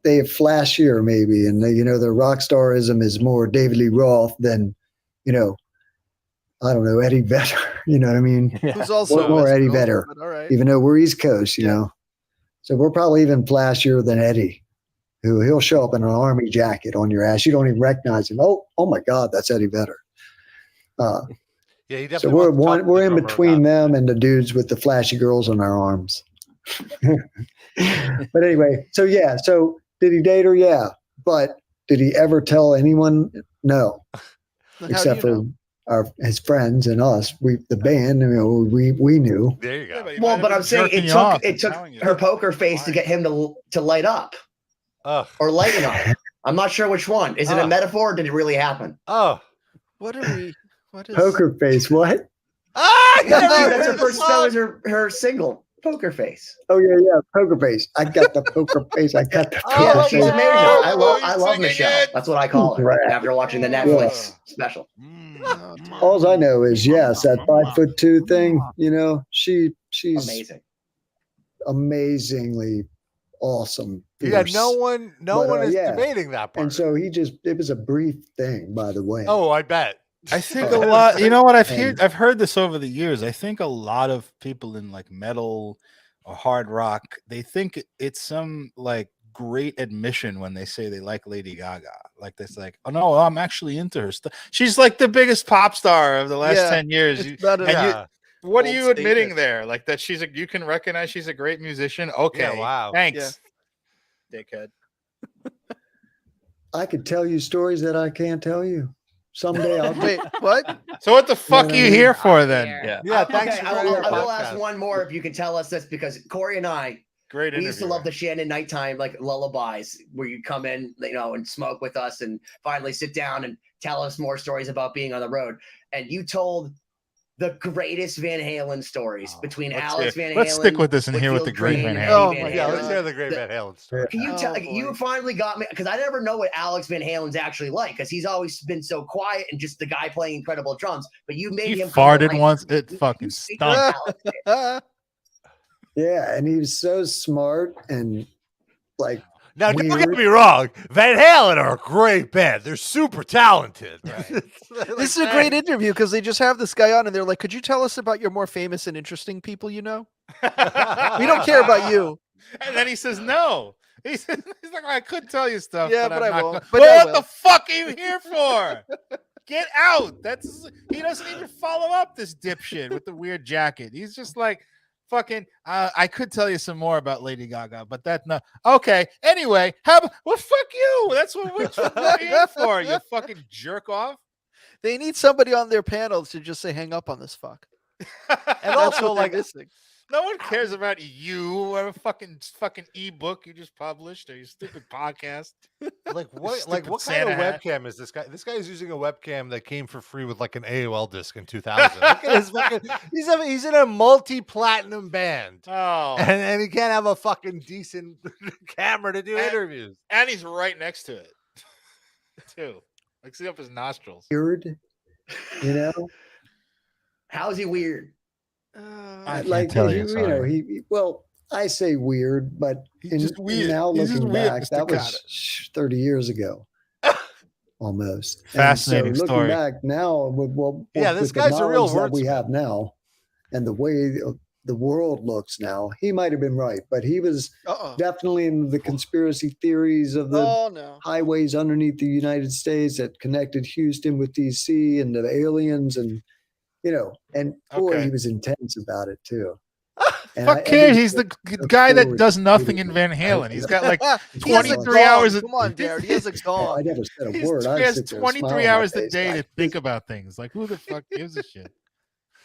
they have flashier maybe, and they, you know, their rock starism is more David Lee Roth than, you know, I don't know, Eddie Vedder. You know what I mean? Who's also more Eddie Vedder, right. even though we're East Coast, you know. So we're probably even flashier than Eddie, who he'll show up in an army jacket on your ass. You don't even recognize him. Oh my God, that's Eddie Vedder. Yeah, he so definitely we're in between them and the dudes with the flashy girls on our arms. But anyway, so did he date her? Yeah. But did he ever tell anyone? No. Except for his friends and us. The band, you know, we knew. There you go. Well, but I'm saying it took her poker face to get him to light up. Or lighten up. I'm not sure which one. Is it a metaphor or did it really happen? What is poker face? What? That's her first. That was her single, Poker Face. Oh yeah, Poker Face. I got the poker face. I got the poker she's face. amazing. I love Michelle. That's what I call her. Right. After watching the Netflix special. All I know is that 5'2" thing. You know, she's amazing, amazingly awesome. Yeah, no one is debating that part. And so it was a brief thing, by the way. Oh, I bet. I think a lot, you know what I've heard this over the years. I think a lot of people in like metal or hard rock, they think it's some like great admission when they say they like Lady Gaga. Like that's like, oh no, I'm actually into her stuff. She's like the biggest pop star of the last 10 years. What are you admitting there? Like that you can recognize she's a great musician. Okay. Yeah, wow. Thanks. Yeah. Dickhead. I could tell you stories that I can't tell you. Someday I'll wait. What? So what the fuck are you here for then? Yeah. Thanks. Okay, I will ask one more if you can tell us this, because Corey and I, we used to love the Shannon nighttime like lullabies where you come in, you know, and smoke with us and finally sit down and tell us more stories about being on the road. And you told the greatest Van Halen stories between Alex Van Halen. Let's stick with this and hear what the great Van Halen. Let's hear the great Van Halen story. Can you tell? You finally got me, because I never know what Alex Van Halen's actually like, because he's always been so quiet and just the guy playing incredible drums. But you made him farted once. It fucking stunk. Yeah, and he was so smart and like. Now, don't get me wrong. Van Halen are a great band. They're super talented. Right. This is a great interview because they just have this guy on and they're like, could you tell us about your more famous and interesting people you know? We don't care about you. And then he says no. He's like, I could tell you stuff. Yeah, but I I'm not won't. But what the fuck are you here for? Get out. He doesn't even follow up this dipshit with the weird jacket. He's just like, fucking, I could tell you some more about Lady Gaga, but that's not okay. Anyway, fuck you. That's what we're here for, you fucking jerk off. They need somebody on their panel to just say, hang up on this fuck. And also, like, missing. No one cares about you or a fucking ebook you just published or your stupid podcast. Like what? Like what kind of webcam is this guy? This guy is using a webcam that came for free with like an AOL disc in 2000. Look at his fucking. He's in a multi-platinum band. Oh, and he can't have a fucking decent camera to do interviews. And he's right next to it, too. Like see up his nostrils. Weird, you know. How's he weird? I can't tell you. Well, I say weird, but just weird. Now He's looking weird, back, Mr. that was 30 years ago, almost. Fascinating so story. Looking back now, This guy's a real that we have now, and the way the world looks now, he might have been right, but he was definitely in the conspiracy theories of the highways underneath the United States that connected Houston with DC and the aliens and. And boy, he was intense about it too. Fuck Kerry, he's the guy that does nothing in Van Halen. He's got like 23 hours. Come on, Darren. He has a gong. I never said a word. He has 23 hours a day to think about things. Like, who the fuck gives a shit?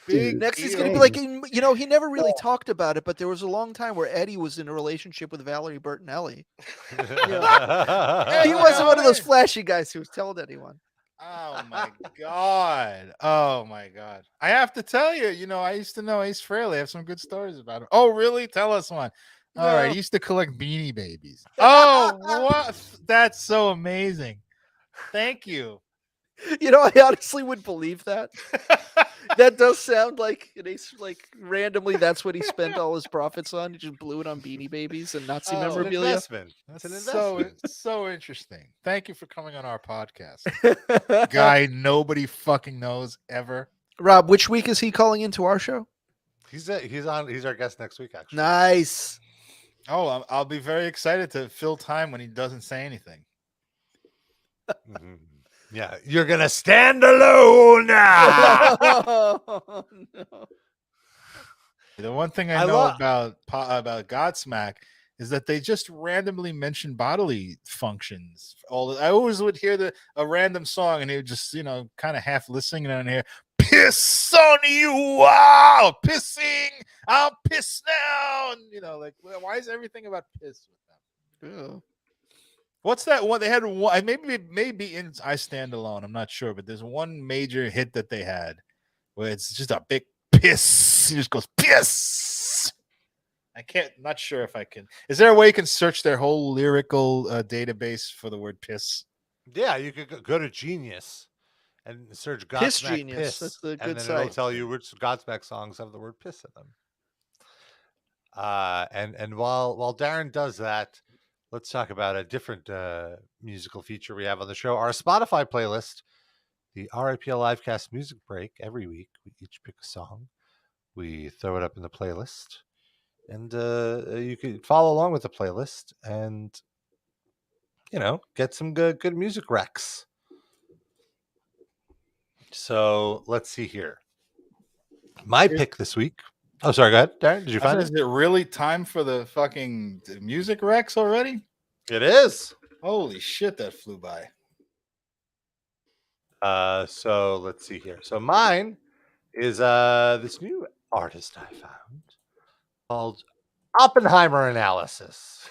Next, he's going to be like, he never really talked about it, but there was a long time where Eddie was in a relationship with Valerie Bertinelli. He wasn't one of those flashy guys who was telling anyone. Oh my god! Oh my god! I have to tell you, I used to know Ace Frehley. I have some good stories about him. Oh, really? Tell us one. All right, he used to collect Beanie Babies. Oh, what? That's so amazing. Thank you. I honestly would believe that. That does sound like randomly. That's what he spent all his profits on. He just blew it on Beanie Babies and Nazi memorabilia. An investment. That's an investment. So interesting. Thank you for coming on our podcast, guy. Nobody fucking knows ever. Rob, which week is he calling into our show? He's our guest next week. Actually, nice. Oh, I'll be very excited to fill time when he doesn't say anything. Mm-hmm. Yeah, you're gonna stand alone now. Oh, no. The one thing I know about Godsmack is that they just randomly mention bodily functions. I always would hear a random song, and he would just kind of half listening, and I hear "piss on you, wow, pissing, I'll piss now," and why is everything about piss with them? Yeah. What's that one? They had one, maybe in I Stand Alone. I'm not sure, but there's one major hit that they had where it's just a big piss. He just goes piss. Not sure if I can. Is there a way you can search their whole lyrical database for the word piss? Yeah, you could go to Genius and search Godsmack Piss Genius. Piss, That's the and good then site. it'll tell you which Godsmack songs have the word piss in them. And while Darren does that, let's talk about a different musical feature we have on the show. Our Spotify playlist, the RIPL Livecast Music Break. Every week, we each pick a song. We throw it up in the playlist. And you can follow along with the playlist and, get some good music recs. So let's see here. My pick this week. Oh, sorry. Go ahead, Darren. Did you find it? Is it really time for the fucking music recs already? It is. Holy shit, that flew by. So let's see here. So mine is this new artist I found called Oppenheimer Analysis.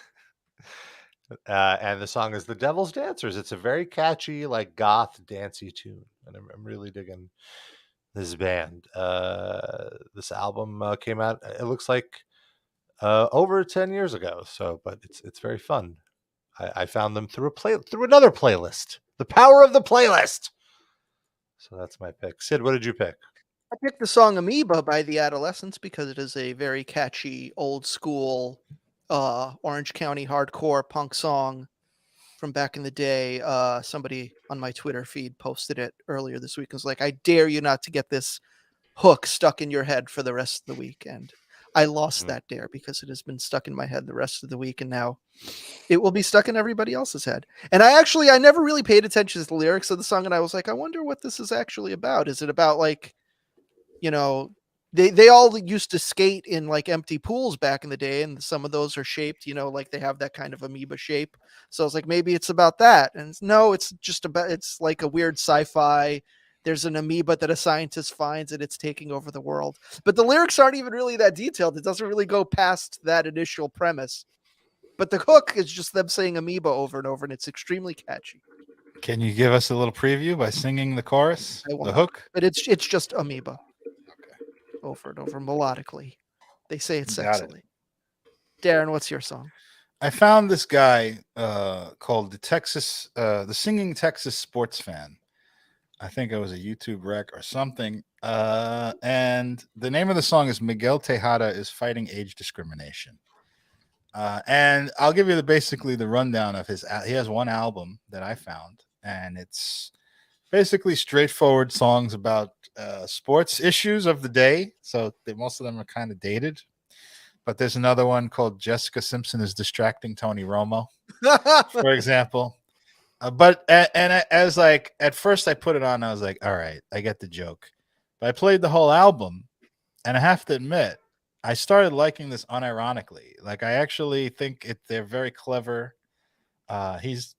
And the song is The Devil's Dancers. It's a very catchy, like goth dancey tune. And I'm really digging this band. This album came out, it looks like over 10 years ago. But it's very fun. I found them through another playlist. The power of the playlist. So that's my pick. Sid, what did you pick? I picked the song Amoeba by The Adolescents because it is a very catchy, old school Orange County hardcore punk song from back in the day. Somebody on my Twitter feed posted it earlier this week. It was like, I dare you not to get this hook stuck in your head for the rest of the week. And I lost that dare because it has been stuck in my head the rest of the week, and now it will be stuck in everybody else's head. And I never really paid attention to the lyrics of the song, and I was like, I wonder what this is actually about. Is it about like, you know, they all used to skate in like empty pools back in the day, and some of those are shaped, you know, like they have that kind of amoeba shape. So I was like, maybe it's about that. And no, it's just about, it's like a weird sci-fi. There's an amoeba that a scientist finds and it's taking over the world. But the lyrics aren't even really that detailed. It doesn't really go past that initial premise. But the hook is just them saying amoeba over and over, and it's extremely catchy. Can you give us a little preview by singing the chorus, the hook? But it's just amoeba. Over and over melodically. They say it sexily. Darren, what's your song? I found this guy called the Singing Texas Sports Fan. I think it was a YouTube rec or something. And the name of the song is Miguel Tejada is Fighting Age Discrimination. And I'll give you basically the rundown of his. He has one album that I found, and it's basically straightforward songs about sports issues of the day. So most of them are kind of dated. But there's another one called Jessica Simpson is Distracting Tony Romo, for example. But as like at first I put it on, I was like, all right, I get the joke. But I played the whole album, and I have to admit, I started liking this unironically. Like I actually think they're very clever. He's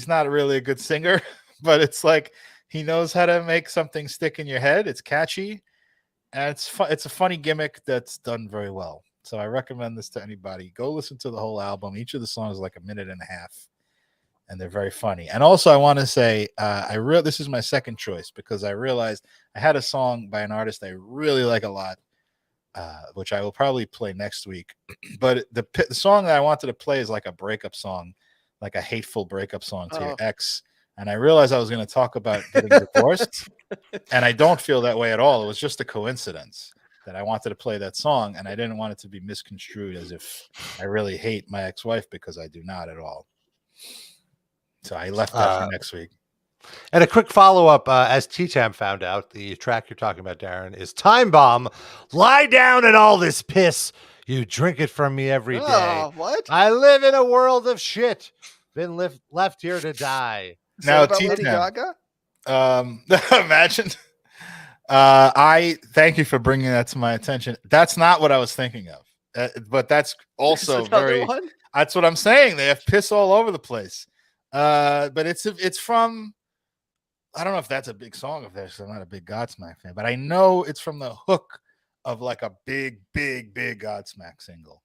not really a good singer, but it's like he knows how to make something stick in your head. It's catchy, and it's a funny gimmick that's done very well. So I recommend this to anybody. Go listen to the whole album. Each of the songs is like a minute and a half, and they're very funny. And also, I want to say, this is my second choice because I realized I had a song by an artist I really like a lot, which I will probably play next week. But the song that I wanted to play is like a breakup song, like a hateful breakup song to your ex. And I realized I was going to talk about getting divorced, and I don't feel that way at all. It was just a coincidence that I wanted to play that song, and I didn't want it to be misconstrued as if I really hate my ex-wife, because I do not at all. So I left that for next week. And a quick follow-up, as T-Tam found out, the track you're talking about, Darren, is Time Bomb. Lie down in all this piss. You drink it from me every day. What? I live in a world of shit. Been left here to die. Now, about Lady Gaga? Imagine. I thank you for bringing that to my attention. That's not what I was thinking of. But that's also very... one? That's what I'm saying. They have piss all over the place. But it's from... I don't know if that's a big song of theirs. I'm not a big Godsmack fan, but I know it's from the hook of like a big Godsmack single.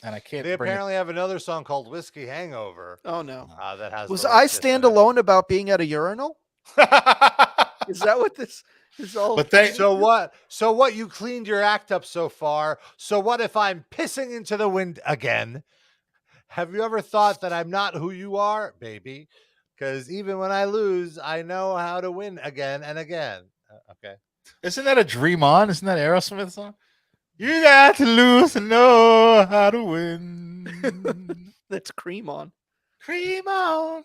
And I can't. They apparently have another song called Whiskey Hangover. Oh no, that has. Was I Stand Alone about being at a urinal? Is that what this is all? But So what? You cleaned your act up so far. So what if I'm pissing into the wind again? Have you ever thought that I'm not who you are, baby? Because even when I lose, I know how to win again and again. Okay. Isn't that a Dream On? Isn't that Aerosmith song? You got to lose to know how to win. That's Cream On. Cream on.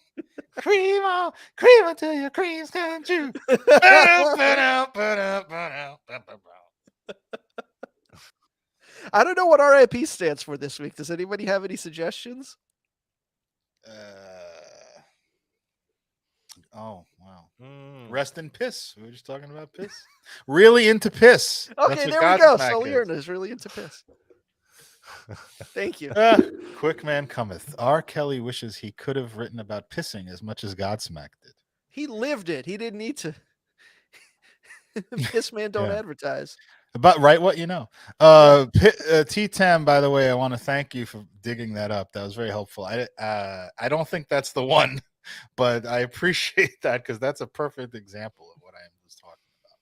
Cream on. Cream until your creams come true. I don't know what RIP stands for this week. Does anybody have any suggestions? Oh, wow. Rest in piss. We were just talking about piss. Really into piss. Okay, there we go. Sully Erna is really into piss. Thank you. Quick man cometh. R. Kelly wishes he could have written about pissing as much as Godsmack did. He lived it. He didn't need to. Piss man don't advertise. About right what you know. T-Tam, by the way, I want to thank you for digging that up. That was very helpful. I don't think that's the one, but I appreciate that because that's a perfect example of what I was talking about.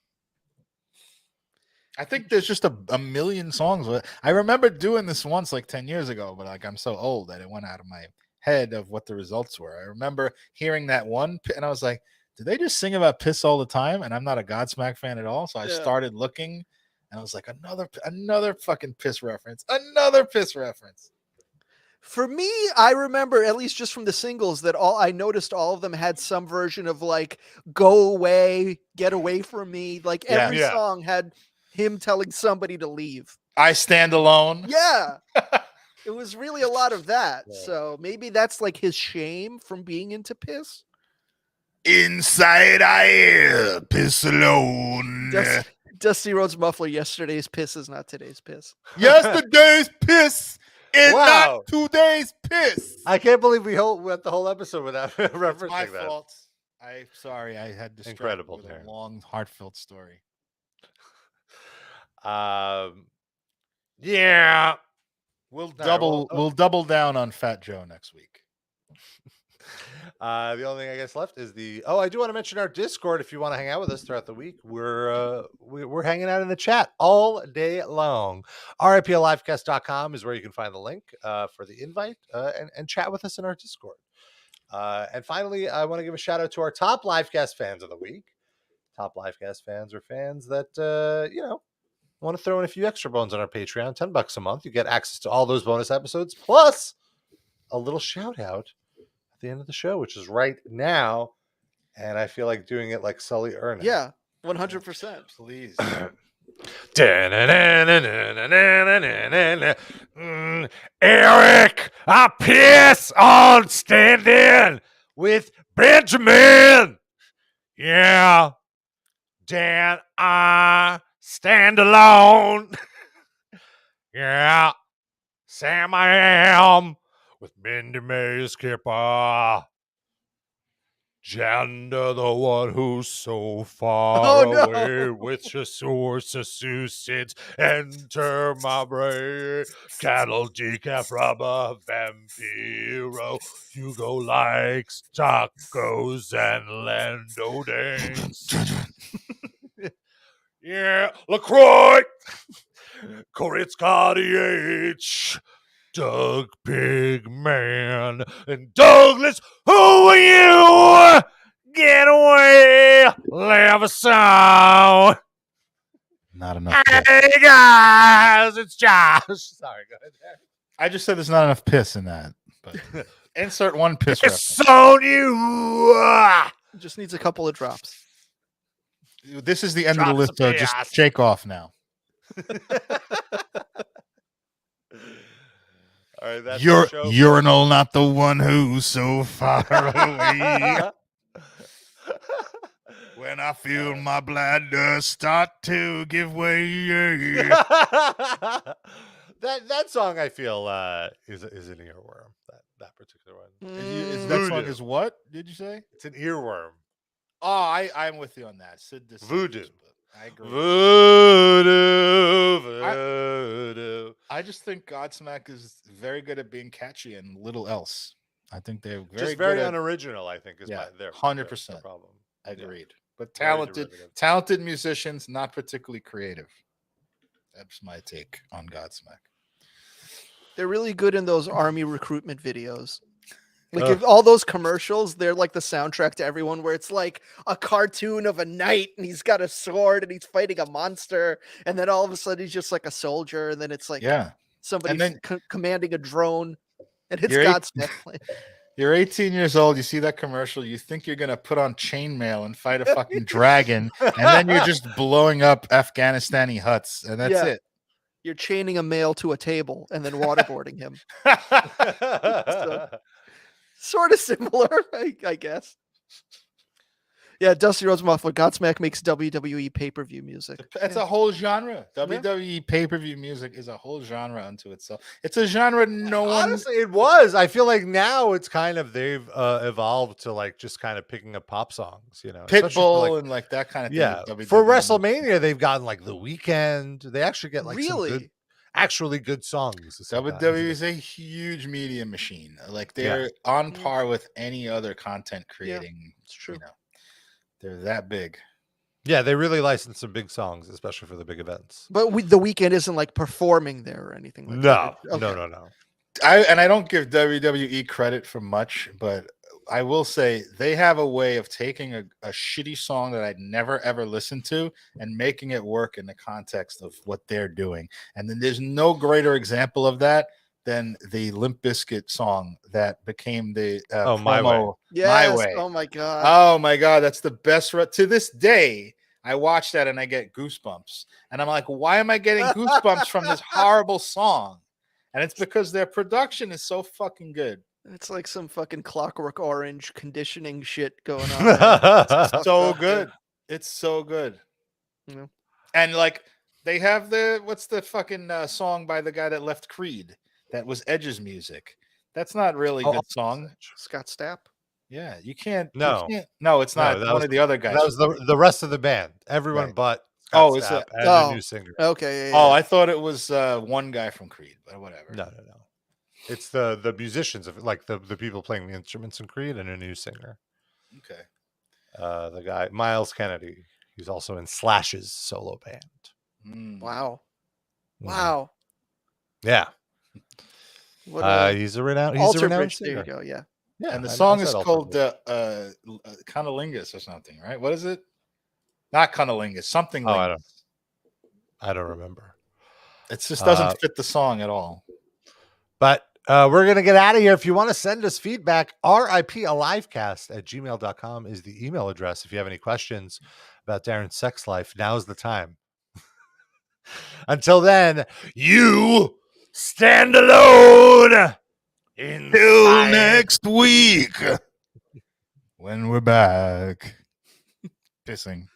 I think there's just a million songs. I remember doing this once like 10 years ago, but like I'm so old that it went out of my head of what the results were. I remember hearing that one and I was like, did they just sing about piss all the time? And I'm not a Godsmack fan at all. So I started looking and I was like, another fucking piss reference. Another piss reference. For me, I remember, at least just from the singles, that I noticed all of them had some version of like, go away, get away from me. Like every song had him telling somebody to leave. I stand alone. Yeah. It was really a lot of that. Yeah. So maybe that's like his shame from being into piss. Inside I am piss alone. Dusty Rhodes Muffler, yesterday's piss is not today's piss. Yesterday's piss is not today's piss. I can't believe we went the whole episode without referencing my that. Fault. I'm sorry. I had to incredible with a long, heartfelt story. Yeah. We'll double down on Fat Joe next week. The only thing I guess left is I do want to mention our Discord. If you want to hang out with us throughout the week, we're hanging out in the chat all day long. RIPLivecast.com is where you can find the link for the invite and chat with us in our Discord. And finally, I want to give a shout out to our top Livecast fans of the week. Top Livecast fans are fans that want to throw in a few extra bones on our Patreon. $10 a month. You get access to all those bonus episodes, plus a little shout out at the end of the show, which is right now. And I feel like doing it like Sully Erna. Yeah, 100%. Please. Eric, I piss on stand-in with Benjamin. Yeah. Dan, I stand alone. Yeah. Sam, I am with Mindy May Skipper. Janda, the one who's so far away with your source Massachusetts. Enter my brain. Cattle decaf rubber vampiro. Hugo likes tacos and Lando dance. Yeah, LaCroix. Coritz H. Doug Pigman and Douglas, who are you? Get away, leave a sound. Not enough. Hey guys, it's Josh. Sorry, go ahead. I just said there's not enough piss in that. But insert one piss reference. It's on you. Just needs a couple of drops. This is the end of the list. Just shake off now. All right, that's your urinal, not the one who's so far away. When I feel my bladder start to give way. that song I feel is an earworm. That particular one. That song is what? Did you say? It's an earworm. Oh, I'm with you on that. Sid Voodoo. I agree. Voodoo. I just think Godsmack is very good at being catchy and little else. I think they're very unoriginal. I think is their 100% problem. Agreed. But talented musicians, not particularly creative. That's my take on Godsmack. They're really good in those army recruitment videos. Like if all those commercials, they're like the soundtrack to everyone, where it's like a cartoon of a knight and he's got a sword and he's fighting a monster, and then all of a sudden he's just like a soldier, and then it's like somebody commanding a drone, and it's Godsmack playing. You're 18 years old. You see that commercial. You think you're gonna put on chainmail and fight a fucking dragon, and then you're just blowing up Afghanistani huts, and that's it. You're chaining a male to a table and then waterboarding him. Sort of similar, I guess. Yeah, Dusty Rhodes Muffler. Godsmack makes WWE pay-per-view music. It's a whole genre. WWE pay-per-view music is a whole genre unto itself. It's a genre honestly, it was. I feel like now it's kind of they've evolved to like just kind of picking up pop songs, Pitbull and like that kind of thing. Yeah, for WrestleMania, they've gotten like The Weeknd. They actually get like some good, actually good songs. WWE is a huge media machine. Like they're on par with any other content creating. It's true. They're that big. Yeah, they really license some big songs, especially for the big events. But The Weeknd isn't like performing there or anything like that. No. I don't give WWE credit for much, but I will say they have a way of taking a shitty song that I'd never ever listened to and making it work in the context of what they're doing. And then there's no greater example of that than the Limp Bizkit song that became the promo, My Way. Oh my God, that's the best. To this day, I watch that and I get goosebumps. And I'm like, why am I getting goosebumps from this horrible song? And it's because their production is so fucking good. It's like some fucking Clockwork Orange conditioning shit going on. It's so good. It's so good. Yeah. And like they have what's the fucking song by the guy that left Creed that was Edge's music. That's not really a good song. Scott Stapp. Yeah, you can't. No, it's not. No, One of the other guys. That was the rest of the band. Everyone but Scott Stapp and a new singer. Okay. Yeah. I thought it was one guy from Creed, but whatever. No. It's the musicians of like the people playing the instruments in Creed and a new singer. Okay. The guy Miles Kennedy. He's also in Slash's solo band. Wow. Wow. Yeah. He's a renowned singer. There you go. Yeah. Yeah, and the song is called Cunnilingus or something, right? What is it? Not Cunnilingus, something. I don't remember. It just doesn't fit the song at all. But we're going to get out of here. If you want to send us feedback, ripalivecast@gmail.com is the email address. If you have any questions about Darren's sex life, now's the time. Until then, you stand alone. Until next week, when we're back pissing.